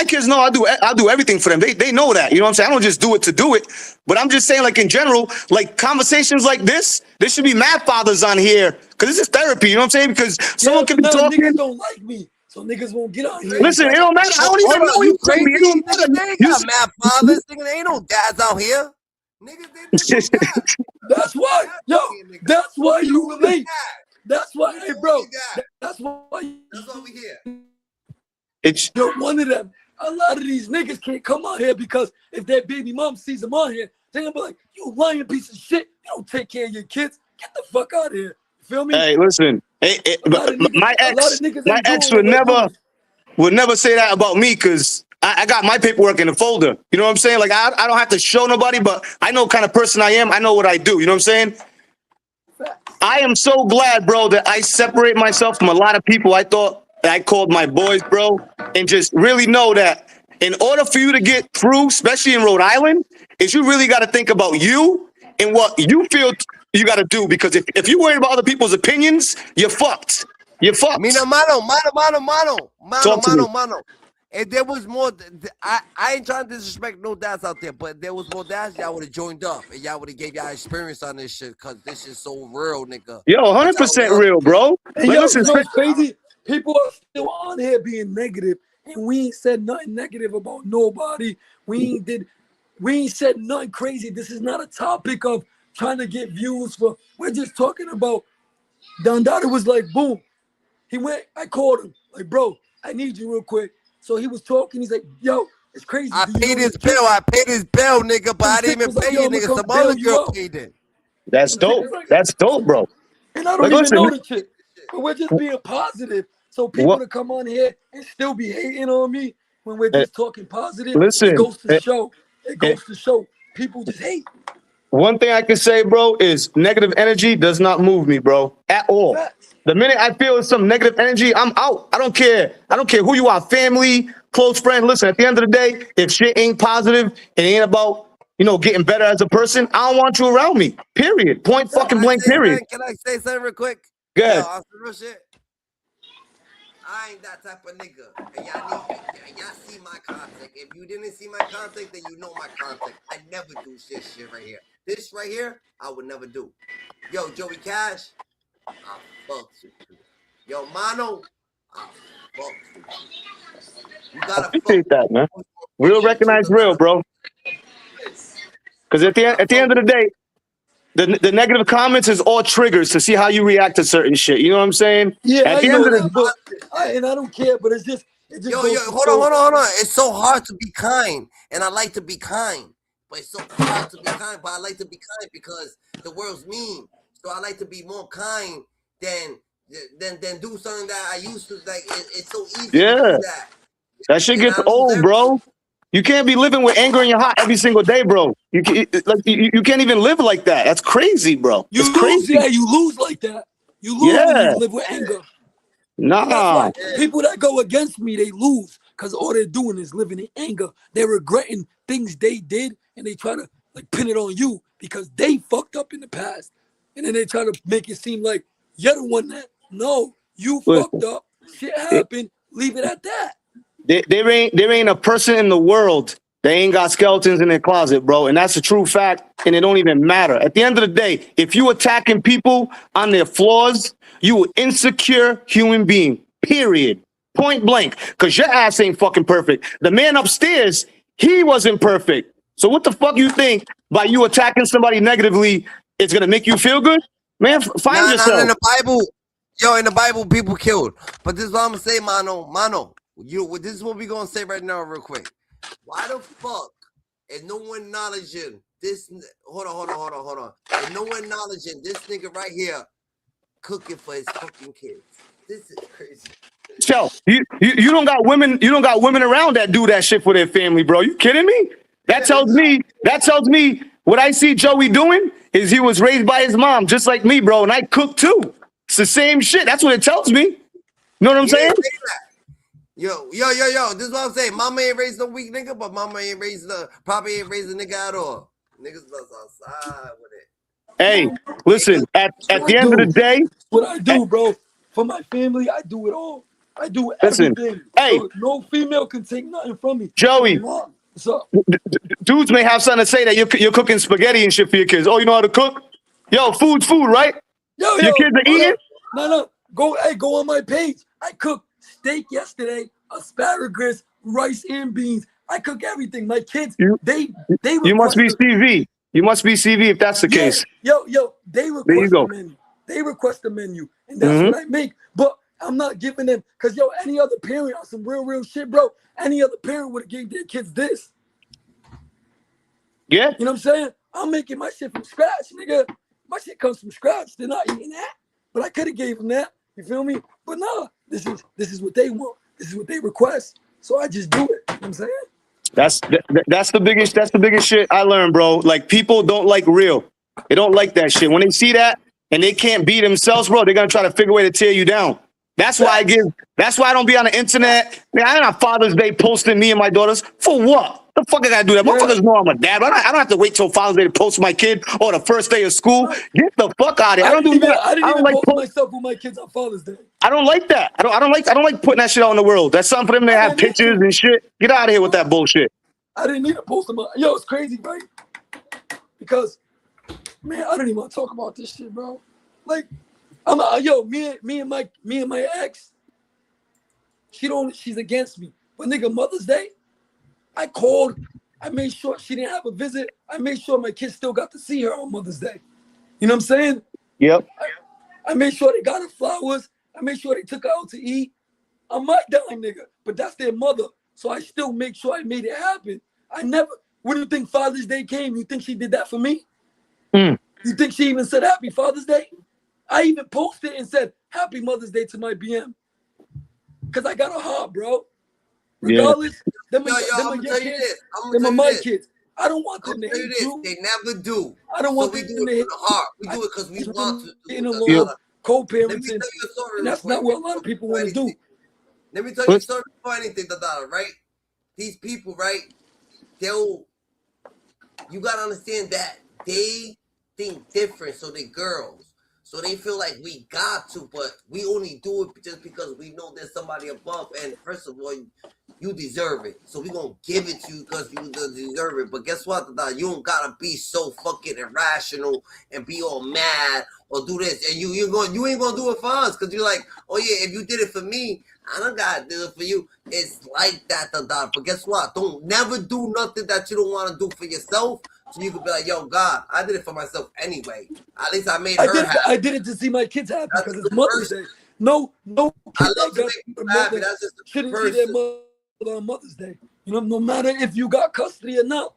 kids know I do everything for them. They know that. You know what I'm saying? I don't just do it to do it. But I'm just saying, like in general, like conversations like this, there should be mad fathers on here because this is therapy. You know what I'm saying? Because someone Yeah, can but be now talking. niggas don't like me. So niggas won't get on here. Listen, it don't matter. I don't Hold even on, know you you from crazy? me. It don't Niggas, they matter. ain't got mad fathers. Niggas, there ain't no dads out here. Niggas, there's no dads. That's why, yo, that's why you relate. That's why, hey, bro, Only dad. that's why That's why we here. It's you're one of them. A lot of these niggas can't come out here because if their baby mom sees them on here, they're gonna be like, you lying piece of shit. You don't take care of your kids. Get the fuck out of here. You feel me? hey, listen. A lot of niggas, My a lot ex, of niggas my ain't ex doing would what we're never doing. would never say that about me because I got my paperwork in the folder. You know what I'm saying? Like I don't have to show nobody, but I know what kind of person I am. I know what I do. You know what I'm saying? I am so glad, bro, that I separate myself from a lot of people I thought that I called my boys, bro, and just really know that in order for you to get through, especially in Rhode Island, is you really got to think about you and what you feel you got to do. Because if you worry about other people's opinions, you're fucked. You're fucked. Mira, mano. Talk to me. If there was more, I ain't trying to disrespect no dads out there, but if there was more dads, y'all would have joined up and y'all would have gave y'all experience on this shit, cause this is so real, nigga. Yo, 100% real, bro. And Like, yo, listen, you know what's crazy? People are still on here being negative, and we ain't said nothing negative about nobody. We ain't said nothing crazy. This is not a topic of trying to get views for. We're just talking about. Dondada was like, boom. He went. I called him, like, bro, I need you real quick. So he was talking. He's like, yo, it's crazy. I Do you paid know his this chick? bill, nigga, but I Some chick didn't even was like, pay yo, you, I'ma nigga. come Some bail other you girl out. paid it. that's Some chick dope. was like, That's dope, bro. and I don't Like, even listen, know the chick. But we're just being positive. So people what? to come on here and still be hating on me when we're eh, just talking positive, it Listen, goes to show. It eh, goes to show people just hate. one thing I can say, bro, is negative energy does not move me, bro, at all. Facts. The minute I feel some negative energy, I'm out. I don't care. I don't care who you are, family, close friend. Listen, at the end of the day, if shit ain't positive, it ain't about, getting better as a person. I don't want you around me. Period. Point fucking blank. Period. Can I say something real quick? Yo, Good. on some real shit. I ain't that type of nigga. And y'all see my contact. If you didn't see my contact, then you know my contact. I never do shit right here. This right here, I would never do. Yo, Joey Cash, I fucks with you. Yo, Mono, I fucks with you. You gotta fuck Appreciate that, man. with Real me. It recognize takes a lot real, of. bro. Because at I the fuck end of with the day, the negative comments is all triggers to see how you react to certain shit. You know what I'm saying? Yeah, At I the know end of that, the but I don't care. But it just Yo, goes to hold show. on. It's so hard to be kind, and I like to be kind, but it's so hard to be kind. But I like to be kind because the world's mean, so I like to be more kind than do something that I used to like. It's so easy to yeah, do that, that shit and gets I lose old, everything. bro. You can't be living with anger in your heart every single day, bro. You can't even live like that. That's crazy, bro. It's You lose, crazy. yeah, you lose like that. You lose when you Yeah, live with anger. And that's nah. why people that go against me, they lose. Because all they're doing is living in anger. They're regretting things they did and they try to like pin it on you because they fucked up in the past. And then they try to make it seem like you're the one that no, you fucked Listen, up, shit happened, leave it at that. there ain't a person in the world that ain't got skeletons in their closet, bro. And that's a true fact. And it don't even matter. At the end of the day, if you attacking people on their flaws, you an insecure human being. Period. Point blank. Because your ass ain't fucking perfect. The man upstairs, he wasn't perfect. So what the fuck you think by you attacking somebody negatively, it's gonna make you feel good? Man, find Nah, not in yourself. the Bible. Yo, in the Bible, people killed. But this is what I'm gonna say, Mano. This is what we gonna say right now, real quick. Why the fuck is no one acknowledging this? Hold on. And no one acknowledging this nigga right here cooking for his fucking kids. This is crazy. Yo, you don't got women around that do that shit for their family, bro. You kidding me? That tells me what I see Joey doing is he was raised by his mom, just like me, bro, and I cook too. It's the same shit. That's what it tells me. You know what I'm He didn't saying? say that. Yo. This is what I'm saying. Mama ain't raised no weak nigga, but mama ain't raised probably ain't raised a nigga at all. Niggas was outside with it. Hey, listen, That's at what the I end of the do. day, That's what I eh, do, bro. For my family, I do it all. I do listen, everything. hey, So no female can take nothing from me. My Joey, mom. What's up? dudes may have something to say that you're cooking spaghetti and shit for your kids. Oh, you know how to cook? Yo, food's food, right? Yo, Your kids are hold eating? up. No. Go on my page. I cooked steak yesterday, asparagus, rice and beans. I cook everything. My kids, You, they you must request be the CV. You must be CV if that's the yeah, case. they There you request the go. menu. They request the menu, and that's Hmm. what I make. But I'm not giving them because any other parent on some real shit, bro. Any other parent would have gave their kids this. Yeah, You know what I'm saying? I'm making my shit from scratch, nigga. My shit comes from scratch. They're not eating that, but I could have gave them that. You feel me? But no, this is what they want. This is what they request. So I just do it. You know what I'm saying? that's the biggest shit I learned, bro. Like people don't like real. They don't like that shit. When they see that and they can't be themselves, bro, they're gonna try to figure a way to tear you down. That's why I Facts. give. That's why I don't be on the internet. Man, I'm on Father's Day posting me and my daughters for what? The fuck I gotta do that? Yeah. Motherfuckers know I'm a dad. I don't have to wait till Father's Day to post my kid or the first day of school. Right. Get the fuck out of here. I don't do that. I didn't I don't even like post myself with my kids on Father's Day. I don't like that. I don't like putting that shit out in the world. That's something for them to I have didn't need pictures to. and shit. Get out of here with that bullshit. I didn't need to post them. Yo, it's crazy, right? Because, man, I don't even want to talk about this shit, bro. Like, me and my ex, she's against me. But nigga, Mother's Day, I called. I made sure she didn't have a visit. I made sure my kids still got to see her on Mother's Day. You know what I'm saying? Yep. I made sure they got her flowers. I made sure they took her out to eat. I'm my dime, nigga, but that's their mother. So I still make sure I made it happen. When you think Father's Day came, you think she did that for me? Mm. You think she even said Happy Father's Day? I even posted and said Happy Mother's Day to my BM. Because I got a heart, bro. Regardless, them are your kids, them are my kids. I don't want them to hate you. They never do. I don't want we them do to it hate from the heart. We do it because we want to. in a Let me little tell co-parenting, you a story. and that's not what a lot of people want to do. Let me tell you a story before anything, Dondada, right? These people, right? You gotta understand that they think different, so they girls. So they feel like we got to, but we only do it just because we know there's somebody above. And first of all, you deserve it. So we gonna give it to you because you deserve it. But guess what, Dondada? You don't gotta be so fucking irrational and be all mad or do this. And you ain't gonna do it for us because you're like, oh yeah, if you did it for me, I don't gotta do it for you. It's like that, Dondada. But guess what? Don't never do nothing that you don't want to do for yourself. So you could be like, yo, God, I did it for myself anyway. At least I made her happy. I did it to see my kids happy That's because the it's Mother's person. Day. No I kid love that to got make people their happy. mother That's just the shouldn't see their person. mother on Mother's Day. You know, no matter if you got custody or not,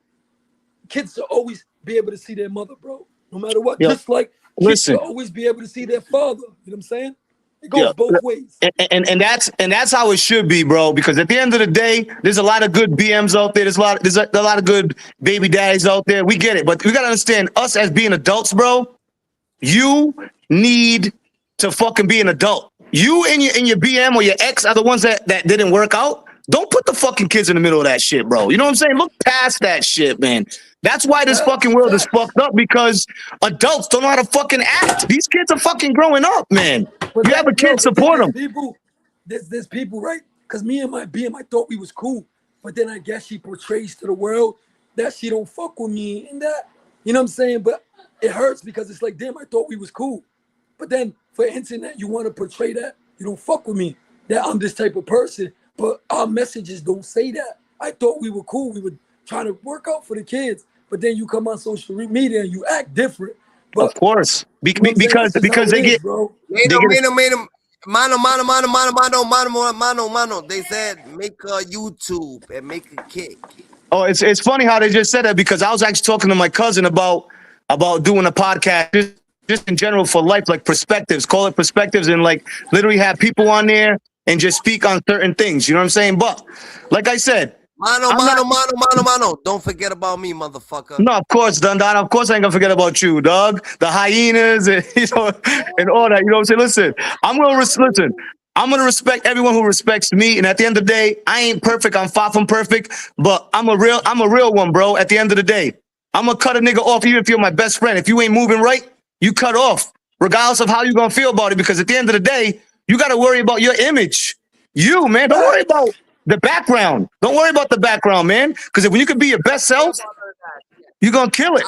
kids should always be able to see their mother, bro. No matter what. Yo, Just like kids listen. should always be able to see their father. You know what I'm saying? It goes both ways. And that's how it should be, bro. Because at the end of the day, there's a lot of good BMs out there. There's a lot of good baby daddies out there. We get it, but we gotta understand us as being adults, bro. You need to fucking be an adult. You and your BM or your ex are the ones that didn't work out. Don't put the fucking kids in the middle of that shit, bro. You know what I'm saying? Look past that shit, man. That's why this fucking world is fucked up because adults don't know how to fucking act. These kids are fucking growing up, man. You have a kid, support them. There's people, right? Because me and my BM, I thought we was cool. But then I guess she portrays to the world that she don't fuck with me and that, you know what I'm saying? But it hurts because it's like, damn, I thought we was cool. But then for internet, you want to portray that you don't fuck with me, that I'm this type of person. But our messages don't say that. I thought we were cool. We were trying to work out for the kids. But then you come on social media and you act different. But, of course, you know because they get, bro. Mano. They said make a YouTube and make a kick. Oh, it's funny how they just said that because I was actually talking to my cousin about doing a podcast just in general for life, like perspectives, call it perspectives, and like literally have people on there and just speak on certain things. You know what I'm saying? But like I said, Mano. Don't forget about me, motherfucker. No, of course, Dondada. Of course I ain't gonna forget about you, dog. The hyenas and and all that. You know what I'm saying? Listen, I'm gonna respect everyone who respects me. And at the end of the day, I ain't perfect. I'm far from perfect, but I'm a real one, bro. At the end of the day, I'm gonna cut a nigga off even if you're my best friend. If you ain't moving right, you cut off, regardless of how you gonna feel about it. Because at the end of the day, you gotta worry about your image. You, man, don't worry about the background. Don't worry about the background, man. Because if you could be your best self, you're gonna kill it.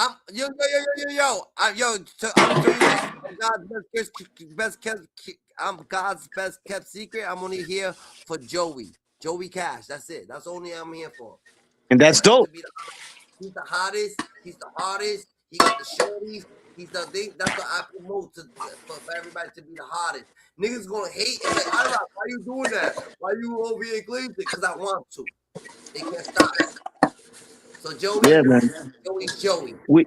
I'm God's best kept secret. I'm only here for Joey Cash. That's it. That's only I'm here for. And that's dope. He's the hottest. He's the hardest. He got the shorties. He's the thing. That's what I promote for everybody to be the hottest. Niggas gonna hate and like, why you doing that? Why you over here claiming it? Because I want to. They can't stop it. So Joey, yeah, man. Joey. We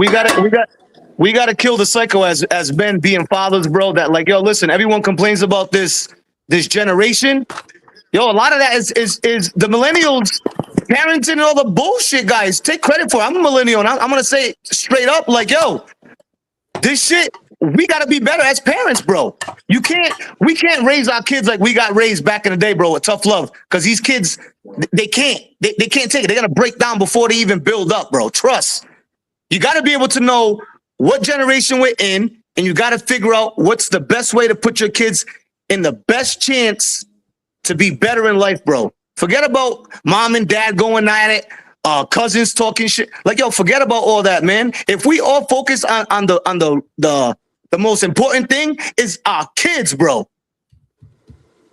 gotta kill the cycle as men being fathers, bro. That like, yo, listen, everyone complains about this generation. Yo, a lot of that is the millennials parenting and all the bullshit, guys. Take credit for it. I'm a millennial, and I'm gonna say it straight up, like, yo, this shit we got to be better as parents, bro. We can't raise our kids like we got raised back in the day, bro, with tough love. Because these kids, they can't take it. They're gonna break down before they even build up, bro. Trust. You got to be able to know what generation we're in, and you got to figure out what's the best way to put your kids in the best chance to be better in life, bro. Forget about mom and dad going at it, cousins talking shit. Like, yo, forget about all that, man. If we all focus on the most important thing is our kids, bro.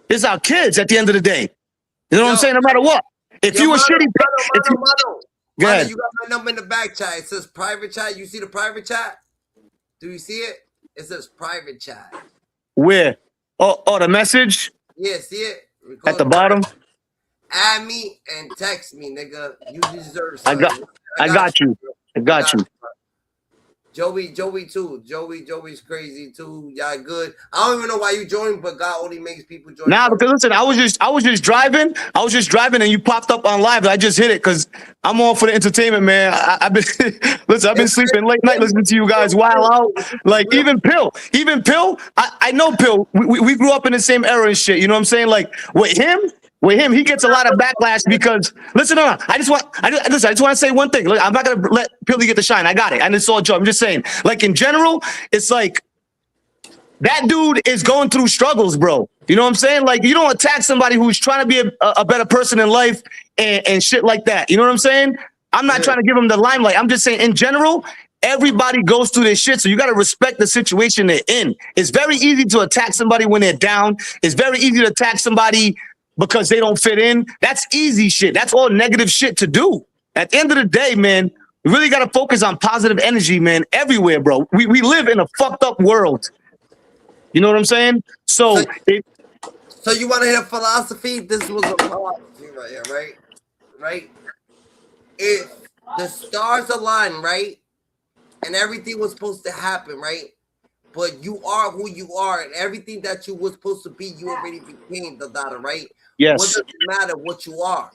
It's our kids at the end of the day. You know what I'm saying? No matter what. If you a shitty, go ahead. You got my number in the back chat. It says private chat. You see the private chat? Do you see it? It says private chat. Where? Oh, the message? Yeah, see it? At the bottom? Add me and text me, nigga. You deserve I something. got you. I got you. Joey too. Joey's crazy too. Y'all good. I don't even know why you joined, but God only makes people join. Nah, because listen, I was just driving. And you popped up on live. I just hit it because I'm all for the entertainment, man. I've been listen. I've been sleeping late night listening to you guys while out. Like even Pill. I know Pill. We grew up in the same era and shit. You know what I'm saying? Like with him, he gets a lot of backlash because listen, I just want to say one thing. Look, I'm not gonna let Pilly get the shine. I got it. And it's all joke. I'm just saying, like in general, it's like that dude is going through struggles, bro. You know what I'm saying? Like you don't attack somebody who's trying to be a better person in life and shit like that. You know what I'm saying? I'm not trying to give him the limelight. I'm just saying in general, everybody goes through this shit. So you got to respect the situation they're in. It's very easy to attack somebody when they're down. It's very easy to attack somebody because they don't fit in. That's easy shit. That's all negative shit to do. At the end of the day, man, we really got to focus on positive energy, man, everywhere, bro. We live in a fucked up world. You know what I'm saying? So you want to hear philosophy? This was a philosophy right here, right? Right? If the stars align, right? And everything was supposed to happen, right? But you are who you are, and everything that you were supposed to be, you already became, Dondada, right? Yes. What does it matter what you are?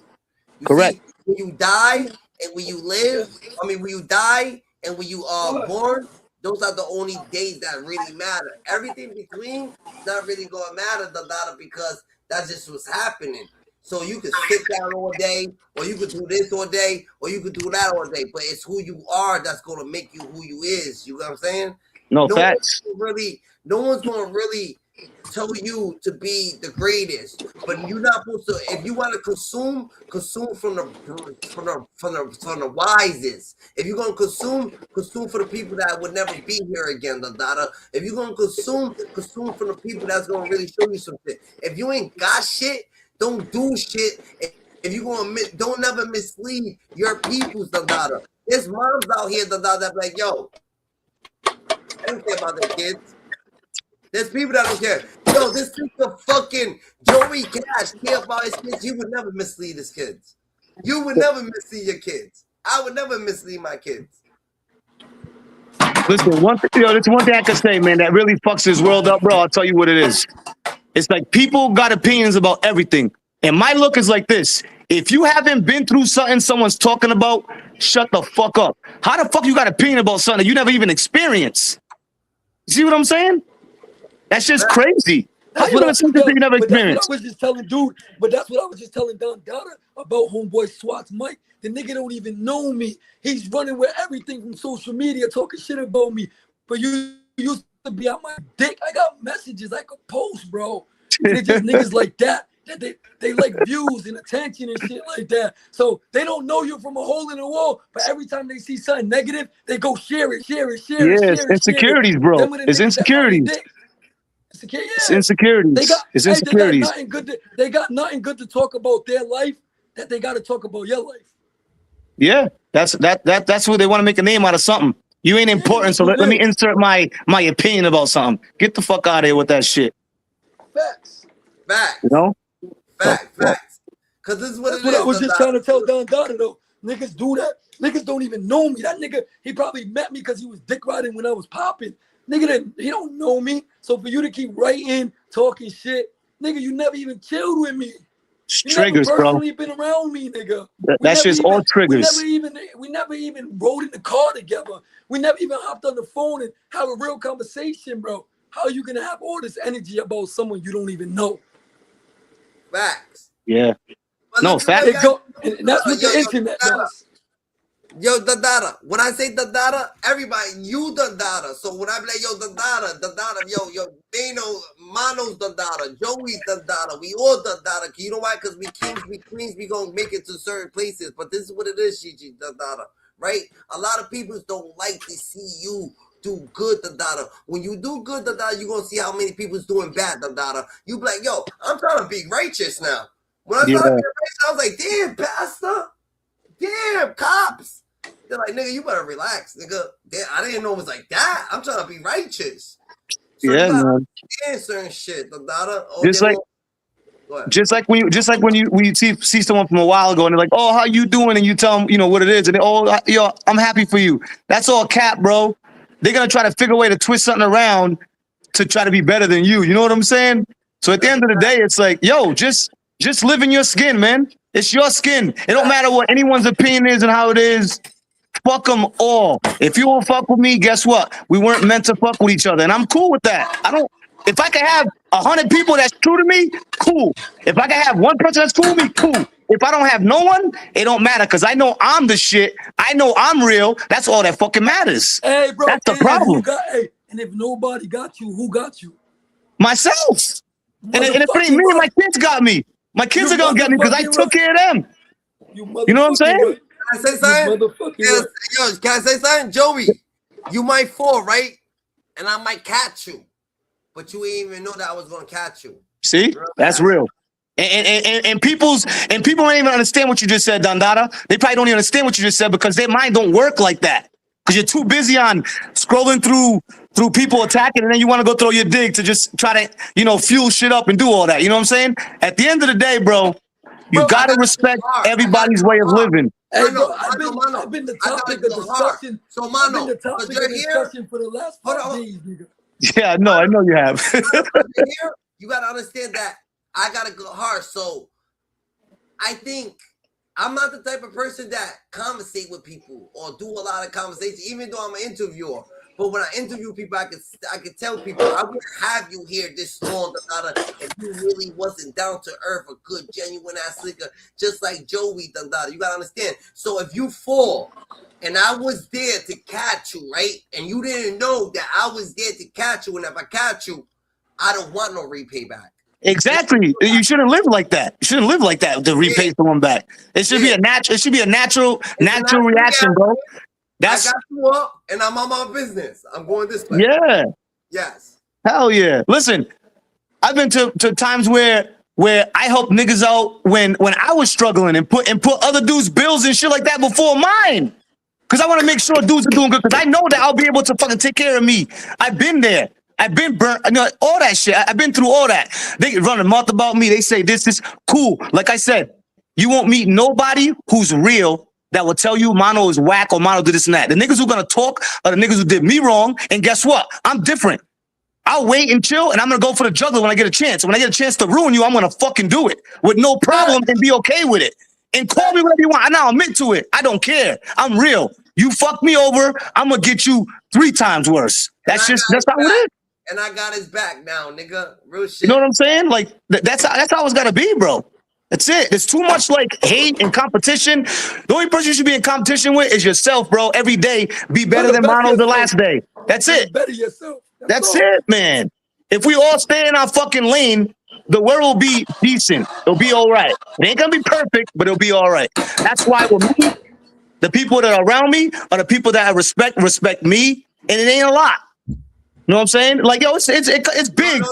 Correct. See, when you die and when you live, when you die and when you are born, those are the only days that really matter. Everything between is not really going to matter, Dondada, because that's just what's happening. So you can sit down all day, or you could do this all day, or you could do that all day. But it's who you are that's going to make you who you is. You know what I'm saying? No facts. No one's going to really tell you to be the greatest. But you're not supposed to. If you want to consume from the wisest. If you're going to consume for the people that would never be here again, Dondada. If you're going to consume from the people that's going to really show you some shit. If you ain't got shit, don't do shit. If you going to don't never mislead your peoples, Dondada. There's moms out here, Dondada, that be like, yo, I don't care about their kids. There's people that don't care. Yo, this nigga fucking Joey Cash care about his kids. You would never mislead his kids. You would never mislead your kids. I would never mislead my kids. Listen, there's one thing I can say, man, that really fucks this world up, bro. I'll tell you what it is. It's like people got opinions about everything. And my look is like this. If you haven't been through something someone's talking about, shut the fuck up. How the fuck you got an opinion about something you never even experienced? See what I'm saying? That's just crazy. How you gonna say something you never experienced? That's what I was just telling dude. But that's what I was just telling Dondada about homeboy Swat's Mike. The nigga don't even know me. He's running with everything from social media, talking shit about me. But you used to be on my dick. I got messages I could post, bro. And it's just niggas like that they like views and attention and shit like that. So they don't know you from a hole in the wall. But every time they see something negative, they go share it. Yeah, it's insecurities, bro. It's insecurities. It's insecurities. It's insecurities. They got nothing good to talk about their life that they got to talk about your life. Yeah, that's what they want to make a name out of something. You ain't important, so let me insert my opinion about something. Get the fuck out of here with that shit. Facts. You know? Facts. Because this is what That's what I was just trying to tell Dondada, though. Niggas do that. Niggas don't even know me. That nigga, he probably met me because he was dick riding when I was popping. Nigga, he don't know me. So for you to keep writing, talking shit, nigga, you never even chilled with me. You never Triggers, bro. personally been around me, nigga. That's just all triggers. We never even rode in the car together. We never even hopped on the phone and have a real conversation, bro. How are you gonna have all this energy about someone you don't even know? Facts. Yeah. But No, look, facts. And that's what the internet does. Yo, Dondada. When I say Dondada, everybody, you Dondada. So when I be like, yo, Dondada, yo, Dano, Mano's Dondada, Joey's Dondada, we all Dondada. You know why? Because we kings, we queens, we gonna make it to certain places. But this is what it is, Gigi, Dondada, right? A lot of people don't like to see you do good, Dondada. When you do good, Dondada, you're gonna see how many people's doing bad, Dondada. You be like, yo, I'm trying to be righteous now. When I started being righteous, I was like, damn, pastor. Damn, cops. They're like, nigga, you better relax, nigga. Damn, I didn't know it was like that. I'm trying to be righteous. So Yeah, you gotta man. answer and shit, Dondada. Just like when you see someone from a while ago and they're like, oh, how you doing? And you tell them, you know, what it is. And they, oh, yo, I'm happy for you. That's all cap, bro. They're going to try to figure a way to twist something around to try to be better than you. You know what I'm saying? So at the end of the day, it's like, yo, just live in your skin, man. It's your skin. It don't matter what anyone's opinion is and how it is. Fuck them all. If you won't fuck with me, guess what? We weren't meant to fuck with each other. And I'm cool with that. If I can have 100 people that's true to me, cool. If I can have one person that's cool with me, cool. If I don't have no one, it don't matter because I know I'm the shit. I know I'm real. That's all that fucking matters. Hey, bro. That's the problem. And if nobody got you, who got you? Myself. And if it ain't me, my kids got me. My kids are going to get me because I took care of them. You know what I'm saying? Can I say something? Can I say something? Joey, you might fall, right? And I might catch you. But you ain't even know that I was going to catch you. See? That's real. And people don't even understand what you just said, Dondada. They probably don't even understand what you just said because their mind don't work like that. Because you're too busy on scrolling through people attacking, and then you want to go throw your dig to just try to, you know, fuel shit up and do all that. You know what I'm saying? At the end of the day, bro, you gotta respect everybody's way of living. Hey, bro, I've been the topic of discussion. So, Mano, I've been the topic of discussion for the last 5 days, nigga. Yeah, no, I know you have. You gotta understand that I got a good heart. So I think I'm not the type of person that conversate with people or do a lot of conversation, even though I'm an interviewer. But when I interview people, I could tell people I wouldn't have you here this long if you really wasn't down to earth, a good, genuine ass nigga, just like Joey Dondada. You gotta understand. So if you fall and I was there to catch you, right? And you didn't know that I was there to catch you, and if I catch you, I don't want no repay back. Exactly. You shouldn't live like that. You shouldn't live like that to repay someone back. It should be a natural. It should be a natural reaction, bro. I got you up, and I'm on my business. I'm going this way. Yeah. Yes. Hell yeah. Listen, I've been to times where I helped niggas out when I was struggling and put other dudes' bills and shit like that before mine. Because I want to make sure dudes are doing good. Because I know that I'll be able to fucking take care of me. I've been there. I've been burnt, you know, all that shit. I've been through all that. They run a mouth about me. They say this is cool. Like I said, you won't meet nobody who's real that will tell you Mano is whack or Mano did this and that. The niggas who gonna talk are the niggas who did me wrong. And guess what? I'm different. I'll wait and chill, and I'm gonna go for the juggler when I get a chance. When I get a chance to ruin you, I'm gonna fucking do it with no problem and be okay with it. And call me whatever you want. I'll admit to it. I don't care. I'm real. You fuck me over, I'm gonna get you 3 times worse. That's how it is. And I got his back now, nigga. Real shit. You know what I'm saying? Like that's how it's gotta be, bro. That's it. There's too much like hate and competition. The only person you should be in competition with is yourself, bro. Every day, be better than Mano the last day. That's it. Better yourself. That's it, man. If we all stay in our fucking lane, the world will be decent. It'll be all right. It ain't gonna be perfect, but it'll be all right. That's why with me, the people that are around me are the people that I respect me, and it ain't a lot. You know what I'm saying? Like, yo, it's big. No.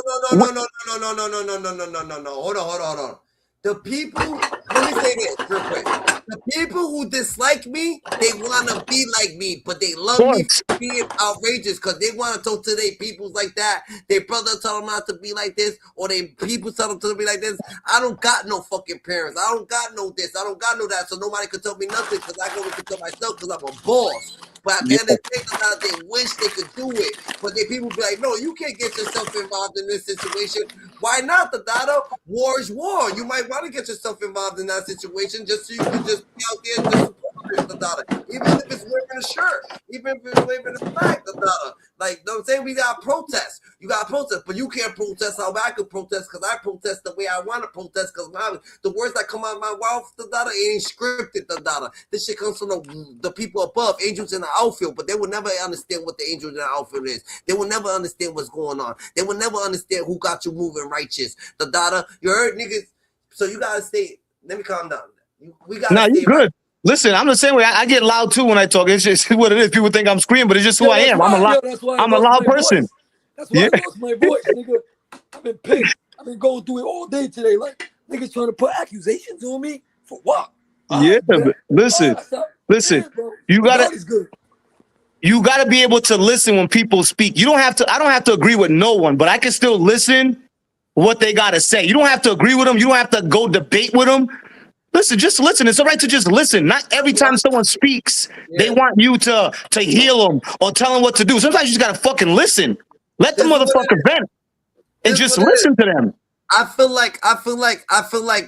Hold on. The people, let me say this real quick. The people who dislike me, they want to be like me, but they love me for being outrageous because they want to talk to their peoples like that. Their brother tell them not to be like this, or their people tell them to be like this. I don't got no fucking parents. I don't got no this. I don't got no that, so nobody can tell me nothing because I can only tell myself because I'm a boss. But at the end of the day, they wish they could do it. But they people be like, no, you can't get yourself involved in this situation. Why not, Dondada? War is war. You might want to get yourself involved in that situation just so you can just be out there and just support it, Dondada. Even if it's wearing a shirt, even if it's waving a flag, Dondada. Like, you know what I'm saying? We got to protest. You got to protest, but you can't protest how I can protest because I protest the way I want to protest because the words that come out of my mouth, Dondada, ain't scripted, Dondada. This shit comes from the people above, angels in the outfield, but they will never understand what the angels in the outfield is. They will never understand what's going on. They will never understand who got you moving righteous. Dondada, you heard, niggas? So you got to stay. Let me calm down. We got to stay you good. right. Listen, I'm the same way. I get loud too when I talk. It's just what it is. People think I'm screaming, but it's just who I am. I'm a loud person. That's why I lost my voice, nigga. I've been pissed. I've been going through it all day today. Like, niggas trying to put accusations on me for what? Yeah, but listen, you gotta be able to listen when people speak. I don't have to agree with no one, but I can still listen what they gotta say. You don't have to agree with them. You don't have to go debate with them. Listen, just listen. It's all right to just listen. Not every time someone speaks, they want you to heal them or tell them what to do. Sometimes you just gotta fucking listen. Let the motherfucker vent and just listen to them. I feel like, you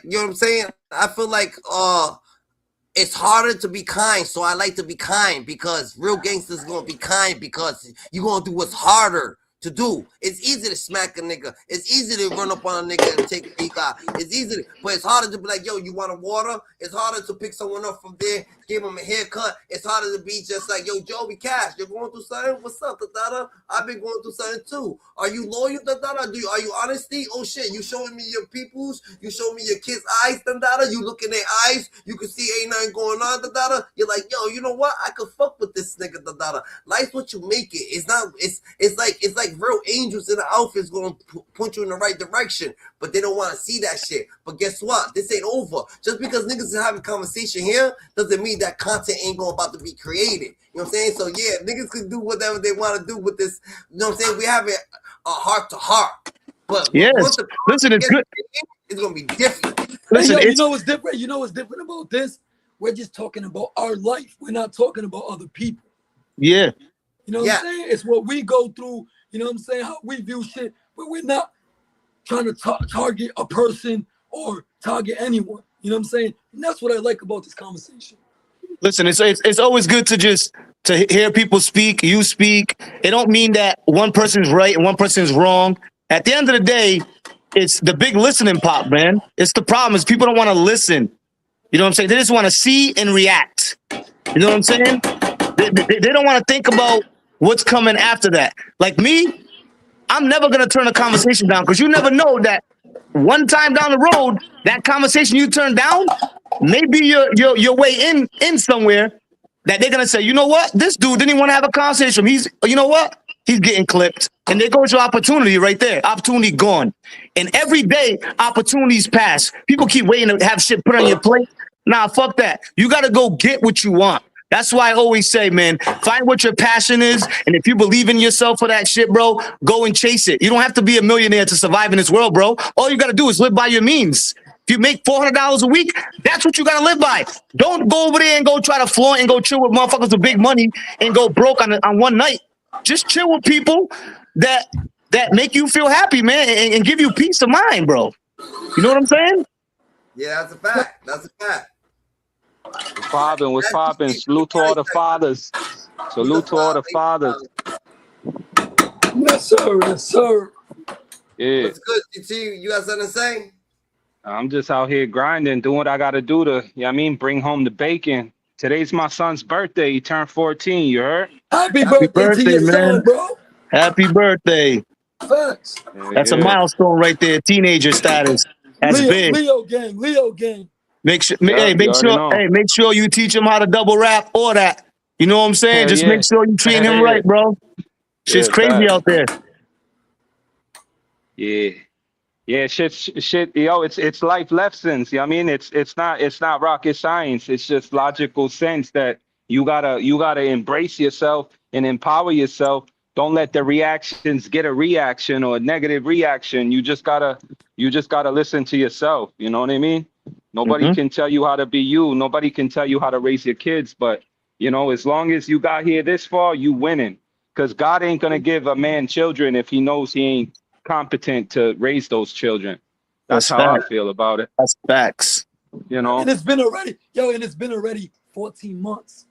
know what I'm saying? I feel like it's harder to be kind, so I like to be kind because real gangsters gonna be kind because you gonna do what's harder to do. It's easy to smack a nigga. It's easy to run up on a nigga and take a peek out. It's easy, but it's harder to be like, yo, you want a water? It's harder to pick someone up from there, give him a haircut. It's harder to be just like, yo, Joey Cash, you're going through something? What's up, Dondada? I've been going through something too. Are you loyal, Dondada? Are you honesty? Oh shit, you showing me your peoples? You show me your kids' eyes, Dondada? You look in their eyes, you can see ain't nothing going on, Dondada? You're like, yo, you know what? I could fuck with this nigga, Dondada. Life's what you make it. It's not, it's like real angels in the outfit's gonna point you in the right direction, but they don't want to see that shit. But guess what? This ain't over. Just because niggas are having conversation here doesn't mean that content ain't going about to be created. You know what I'm saying? So yeah, niggas can do whatever they want to do with this. You know what I'm saying? We have it a heart to heart. But yes, listen, it's good. It's gonna be different. Listen, hey, yo, you know what's different? You know what's different about this? We're just talking about our life. We're not talking about other people. Yeah. You know what I'm saying? It's what we go through. You know what I'm saying? How we view shit. But we're not trying to target a person or target anyone. You know what I'm saying? And that's what I like about this conversation. Listen, it's always good to hear people speak. You speak. It don't mean that one person's right and one person's wrong. At the end of the day, it's the big listening pop, man. It's the problem is people don't want to listen. You know what I'm saying? They just want to see and react. You know what I'm saying? They don't want to think about what's coming after that. Like me, I'm never going to turn a conversation down because you never know that one time down the road, that conversation you turn down may be your way in somewhere that they're going to say, you know what? This dude didn't even want to have a conversation. You know what? He's getting clipped. And there goes your opportunity right there. Opportunity gone. And every day, opportunities pass. People keep waiting to have shit put on your plate. Nah, fuck that. You got to go get what you want. That's why I always say, man, find what your passion is. And if you believe in yourself for that shit, bro, go and chase it. You don't have to be a millionaire to survive in this world, bro. All you got to do is live by your means. If you make $400 a week, that's what you got to live by. Don't go over there and go try to flaunt and go chill with motherfuckers with big money and go broke on one night. Just chill with people that make you feel happy, man, and give you peace of mind, bro. You know what I'm saying? Yeah, that's a fact. That's a fact. What's poppin'? Salute to all the fathers. Salute to all the fathers. Yes, sir. Yes, sir. Yeah. What's good, GT? You got something to say? I'm just out here grinding, doing what I got to do to, you know what I mean, bring home the bacon. Today's my son's birthday. He turned 14, you heard? Happy birthday to your son, bro. Happy birthday. Facts. That's a milestone right there. Teenager status. That's big. Leo gang. Make sure you teach him how to double rap or that. You know what I'm saying? Just make sure you treat him right, bro. Shit's crazy out there. Yeah, shit, yo, it's life lessons. You know what I mean? It's not rocket science. It's just logical sense that you gotta embrace yourself and empower yourself. Don't let the reactions get a reaction or a negative reaction. You just gotta listen to yourself. You know what I mean? Nobody can tell you how to be you. Nobody can tell you how to raise your kids. But, you know, as long as you got here this far, you winning. Because God ain't going to give a man children if he knows he competent to raise those children. That's That's how I facts. feel about it. That's facts. You know, And it's been already 14 months.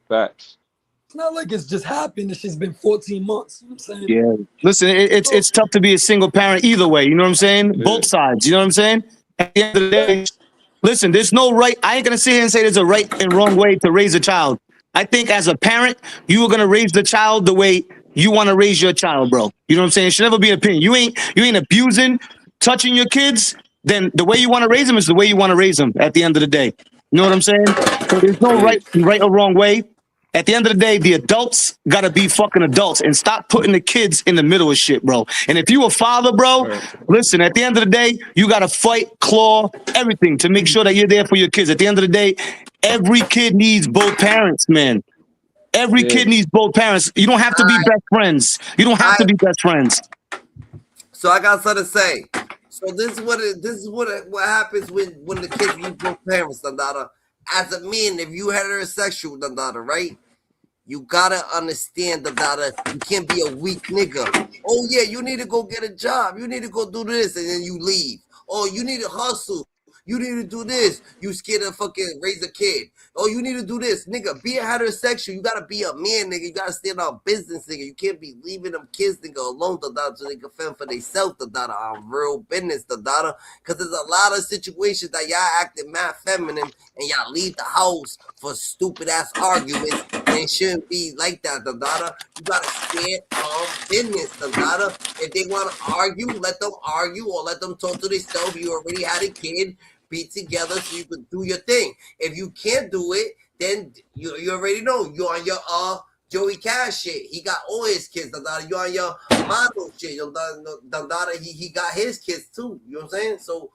facts. It's not like it's just happened. It's just been 14 months. You know what I'm saying? Yeah. Listen, it's tough to be a single parent either way. You know what I'm saying? Yeah. Both sides. You know what I'm saying? At the end of the day, listen, there's no right. I ain't gonna sit here and say there's a right and wrong way to raise a child. I think as a parent, you are gonna raise the child the way you want to raise your child, bro. You know what I'm saying? It should never be an opinion. You ain't abusing, touching your kids. Then the way you want to raise them is the way you want to raise them. At the end of the day, you know what I'm saying? So there's no Yeah. right or wrong way. At the end of the day, the adults gotta be fucking adults and stop putting the kids in the middle of shit, bro. And if you a father, bro, Right. listen, at the end of the day, you gotta fight, claw, everything to make sure that you're there for your kids. At the end of the day, every kid needs both parents, man. Every Yeah. kid needs both parents. You don't have to be best friends. You don't have to be best friends. So I got something to say. So this is what happens when the kids lose both parents, Dondada. As a man, if you heterosexual, Dondada, right? You gotta understand, Dondada. You can't be a weak nigga. Oh yeah, you need to go get a job. You need to go do this, and then you leave. Oh, you need to hustle. You need to do this. You scared to fucking raise a kid. Oh, you need to do this, nigga. Be a heterosexual. You gotta be a man, nigga. You gotta stand on business, nigga. You can't be leaving them kids, nigga, alone, Dondada, so they can fend for themselves, Dondada, on real business, Dondada. Cause there's a lot of situations that y'all acting mad feminine and y'all leave the house for stupid ass arguments, and it shouldn't be like that, Dondada. You gotta stand on business, Dondada. If they wanna argue, let them argue or let them talk to themselves. You already had a kid. Be together so you can do your thing. If you can't do it, then you already know you're on your Joey Cash shit. He got all his kids. Dondada, you on your Mondo shit. Dondada, he got his kids too. You know what I'm saying? So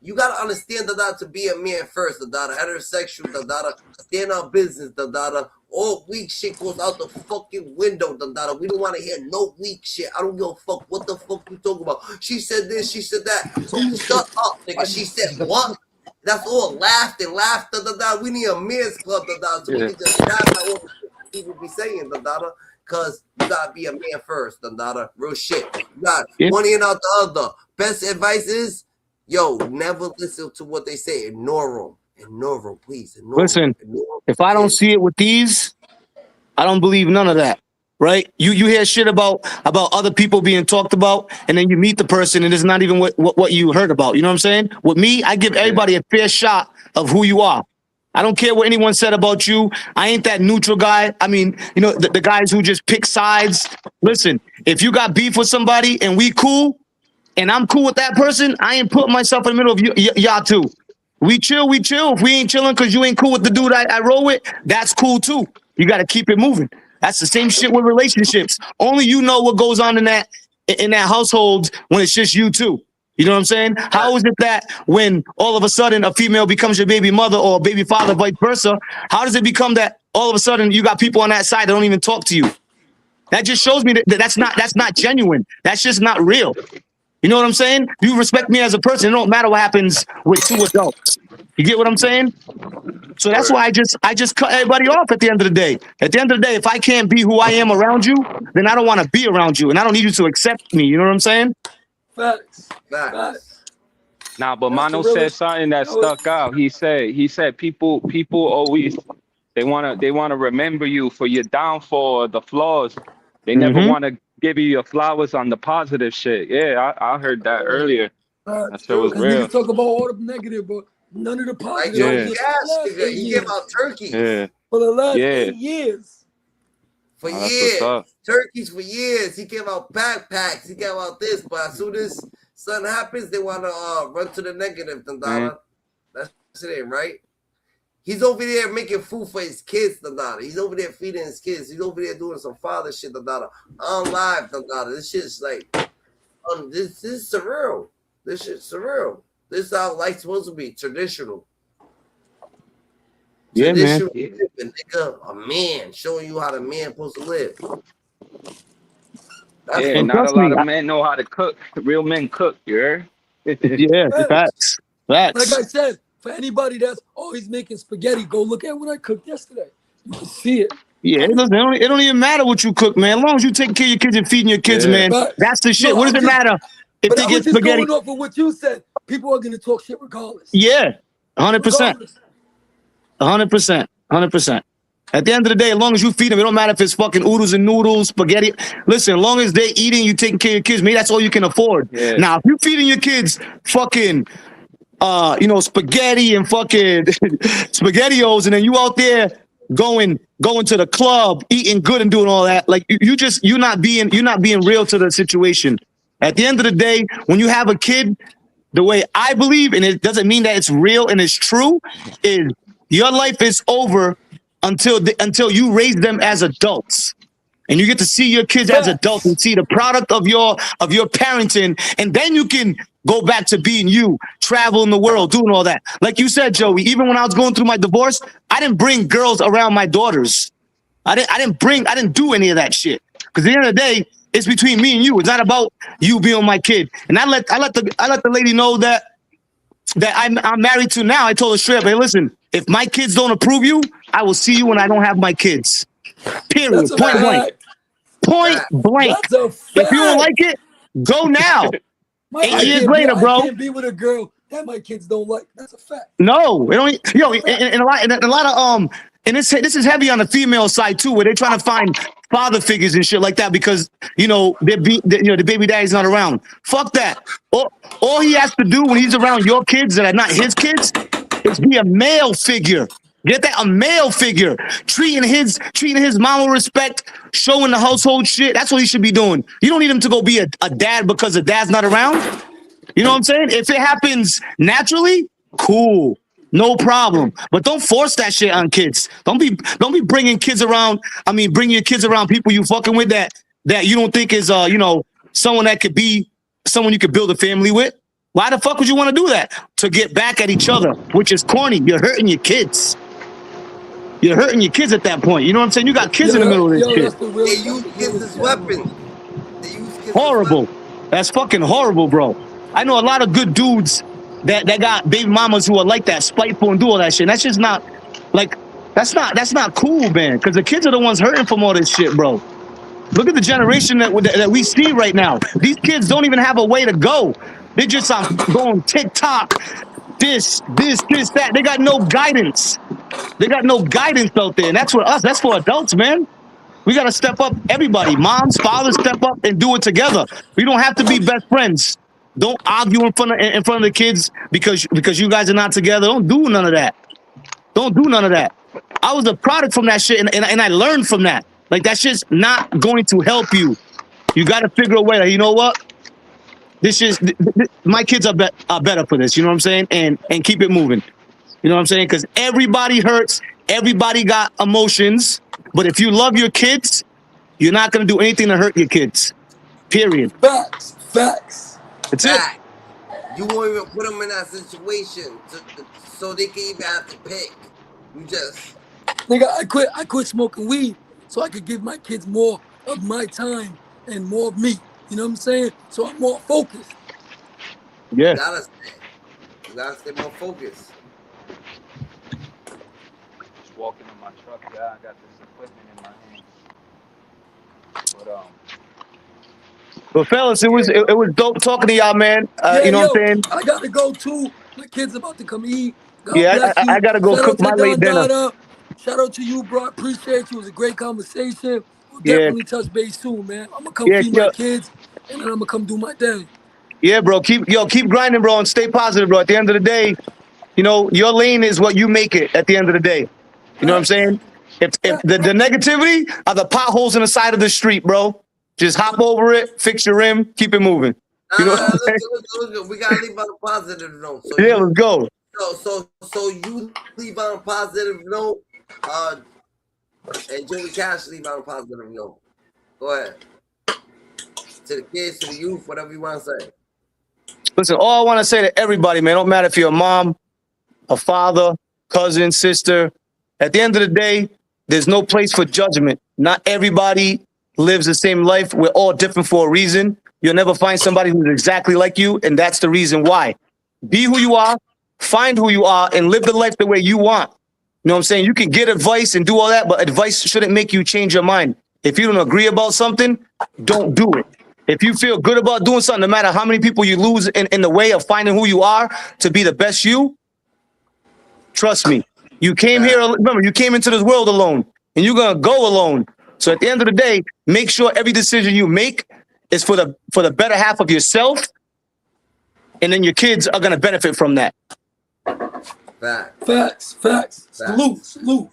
you gotta understand, Dondada, to be a man first, Dondada. Heterosexual, Dondada. Stand on business, Dondada. All weak shit goes out the fucking window, Dondada. We don't want to hear no weak shit. I don't give a fuck what the fuck you talking about. She said this, she said that. So shut up, nigga. She said what? That's all laughed, Dondada. We need a men's club, Dondada, so we can just laugh at what people be saying, Dondada. Cause you gotta be a man first, Dondada. Real shit. You got one ear out the other. Best advice is, yo, never listen to what they say. Ignore them. Ignore them, please. Ignore Listen, them. if I don't see it with these, I don't believe none of that. Right? You hear shit about other people being talked about, and then you meet the person, and it's not even what you heard about. You know what I'm saying? With me, I give everybody a fair shot of who you are. I don't care what anyone said about you. I ain't that neutral guy. I mean, you know, the guys who just pick sides. Listen, if you got beef with somebody and we cool, and I'm cool with that person, I ain't putting myself in the middle of y'all two. We chill. If we ain't chilling because you ain't cool with the dude I roll with, that's cool too. You got to keep it moving. That's the same shit with relationships. Only you know what goes on in that household when it's just you two. You know what I'm saying? How is it that when all of a sudden a female becomes your baby mother or a baby father, vice versa, how does it become that all of a sudden you got people on that side that don't even talk to you? That just shows me that that's not genuine. That's just not real. You know what I'm saying? You respect me as a person. It don't matter what happens with two adults. You get what I'm saying? So that's why I just cut everybody off at the end of the day. At the end of the day, if I can't be who I am around you, then I don't want to be around you, and I don't need you to accept me. You know what I'm saying? Facts. Nah, but That's Mano the said realest- something that stuck out. He said people always they wanna remember you for your downfall, the flaws. They never want to give you your flowers on the positive shit. Yeah, I heard that earlier. That shit was Because real. niggas talk about all the negative, but none of the Like positive. Joey Yeah. Cash, nigga. He gave out turkeys. Yeah. For the last Yeah. 8 years. For Oh, that's years. what's up. Turkeys for years. He gave out backpacks. He gave out this. But as soon as something happens, they want to run to the negative, Dondada. That shit ain't right. He's over there making food for his kids, Dondada. He's over there feeding his kids. He's over there doing some father shit, Dondada. On live, Dondada. This shit's like, this is surreal. This shit's surreal. This is how life's supposed to be. Traditional. Yeah, man. Living, nigga. A man showing you how the man supposed to live. That's Yeah, And not a trust lot me, of men know how to cook. Real men cook, you heard? yeah, facts. Like I said, for anybody that's always making spaghetti, go look at what I cooked yesterday. You can see it. Yeah, it don't even matter what you cook, man. As long as you taking care of your kids and feeding your kids, Yeah. man, But that's the shit. no, What does I'm it just, matter if but they I get was just spaghetti? going off of what you said. People are gonna talk shit regardless. Yeah, 100%. Regardless. 100%. 100%. At the end of the day, as long as you feed them, it don't matter if it's fucking oodles and noodles, spaghetti. Listen, as long as they're eating, you taking care of your kids, maybe that's all you can afford. Yeah. Now, if you're feeding your kids fucking spaghetti and fucking spaghettios, and then you out there going to the club, eating good and doing all that, like you're not being real to the situation. At the end of the day, when you have a kid, the way I believe, and it doesn't mean that it's real and it's true, is your life is over until you raise them as adults. And you get to see your kids as adults and see the product of your parenting, and then you can go back to being you, traveling the world, doing all that. Like you said, Joey, even when I was going through my divorce, I didn't bring girls around my daughters. I didn't do any of that shit. Because at the end of the day, it's between me and you. It's not about you being my kid. And I let the lady know that I'm married to now. I told her straight up, hey, listen, if my kids don't approve you, I will see you when I don't have my kids. Period. That's a Point blank. fact. Point blank. That's a fact. If you don't like it, go now. I 8 years later, bro. I can't be with a girl that my kids don't like. That's a fact. No, it don't. Yo, and a lot of and this is heavy on the female side too, where they're trying to find father figures and shit like that because the baby daddy's not around. Fuck that. All he has to do when he's around your kids that are not his kids is be a male figure. Get that? A male figure. Treating his mom with respect, showing the household shit. That's what he should be doing. You don't need him to go be a dad because the dad's not around. You know what I'm saying? If it happens naturally, cool. No problem. But don't force that shit on kids. Don't be bringing kids around. I mean, bring your kids around people you fucking with that you don't think is someone that could be someone you could build a family with. Why the fuck would you want to do that? To get back at each other, which is corny. You're hurting your kids. You're hurting your kids at that point. You know what I'm saying? You got kids in the middle of this shit. They use kids as weapons. Horrible. That's fucking horrible, bro. I know a lot of good dudes that got baby mamas who are like that, spiteful and do all that shit. And that's just not like that's not cool, man. Because the kids are the ones hurting from all this shit, bro. Look at the generation that we see right now. These kids don't even have a way to go. They just are going TikTok, this, that. They got no guidance. They got no guidance out there. And that's for us. That's for adults, man. We got to step up. Everybody, moms, fathers, step up and do it together. We don't have to be best friends. Don't argue in front of the kids because you guys are not together. Don't do none of that. Don't do none of that. I was a product from that shit, and I learned from that. Like, that shit's not going to help you. You got to figure a way. Like, you know what? My kids are better for this. You know what I'm saying? And keep it moving. You know what I'm saying? Because everybody hurts. Everybody got emotions. But if you love your kids, you're not going to do anything to hurt your kids. Period. Facts. That's it. You won't even put them in that situation so they can even have to pick. You just... Nigga, I quit smoking weed so I could give my kids more of my time and more of me. You know what I'm saying? So I'm more focused. Yeah. You gotta stay more focused. Just walking in my truck, yeah, I got this equipment in my hands. But fellas, it was dope talking to y'all, man. You know what I'm saying? I gotta go too. My kid's about to come eat. God Yeah, bless you. I gotta go Shout cook out my to late dinner. Dondada. Shout out to you, bro. Appreciate you. It was a great conversation. We'll definitely touch base soon, man. I'm gonna come feed my kids, and then I'm gonna come do my thing. Yeah, bro. Keep grinding, bro, and stay positive, bro. At the end of the day, your lane is what you make it. At the end of the day, you know what I'm saying? If the negativity are the potholes in the side of the street, bro, just hop over it, fix your rim, keep it moving. You know what I'm saying? Look, we gotta leave on a positive note. So yeah, let's go. So you leave on a positive note, and Joey Cash leave on a positive note. Go ahead. To the kids, to the youth, whatever you want to say. Listen, all I want to say to everybody, man, don't matter if you're a mom, a father, cousin, sister. At the end of the day, there's no place for judgment. Not everybody lives the same life. We're all different for a reason. You'll never find somebody who's exactly like you, and that's the reason why. Be who you are, find who you are, and live the life the way you want. know what I'm saying? You can get advice and do all that, but advice shouldn't make you change your mind. If you don't agree about something, don't do it. If you feel good about doing something, no matter how many people you lose in the way of finding who you are to be the best you, trust me. You came here, remember, you came into this world alone, and you're going to go alone. So at the end of the day, make sure every decision you make is for the better half of yourself, and then your kids are going to benefit from that. Facts. Salute.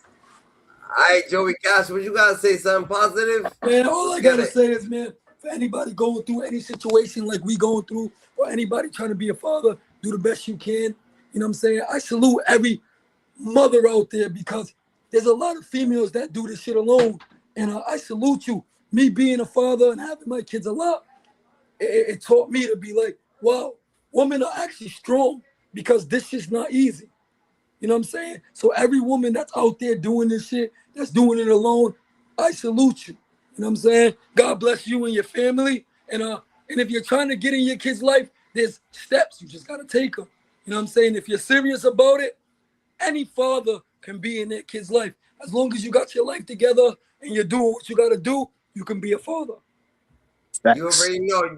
All right, Joey Cash, what you gotta say? Something positive? Man, all I gotta say is, man, for anybody going through any situation like we going through, or anybody trying to be a father, do the best you can. You know what I'm saying? I salute every mother out there, because there's a lot of females that do this shit alone. And I salute you. Me being a father and having my kids a lot, it taught me to be like, wow, women are actually strong, because this shit's not easy. You know what I'm saying? So every woman that's out there doing this shit, that's doing it alone, I salute you. You know what I'm saying? God bless you and your family. And if you're trying to get in your kid's life, there's steps. You just got to take them. You know what I'm saying? If you're serious about it, any father can be in their kid's life. As long as you got your life together and you're doing what you got to do, you can be a father. You already know.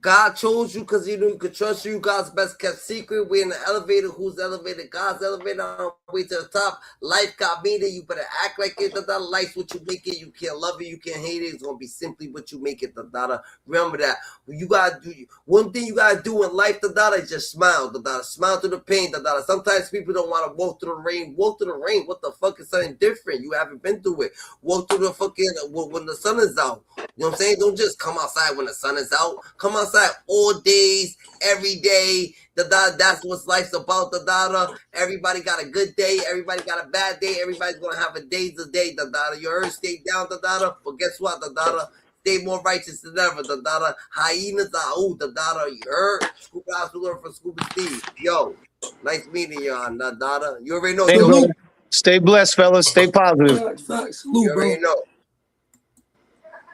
God chose you because he knew he could trust you. God's best kept secret. We're in the elevator. Who's elevated? God's elevator on the way to the top. Life got me there. You better act like it. Life's what you make it. You can't love it. You can't hate it. It's going to be simply what you make it. Remember that. You got to do. One thing you got to do in life, is just smile. Smile through the pain. Sometimes people don't want to walk through the rain. Walk through the rain. What the fuck is something different? You haven't been through it. Walk through the fucking, when the sun is out. You know what I'm saying? Don't just come outside when the sun is out. Come outside all days, every day. That's what life's about. Everybody got a good day. Everybody got a bad day. Everybody's gonna have a day to day. You heard? Stay down. But guess what? Stay more righteous than ever. Hyenas are you heard? Scuba Hustler for Scuba Steve. Yo, nice meeting you on You already know. Stay blessed, fellas. Stay positive. Facts. Salute, You already bro. know.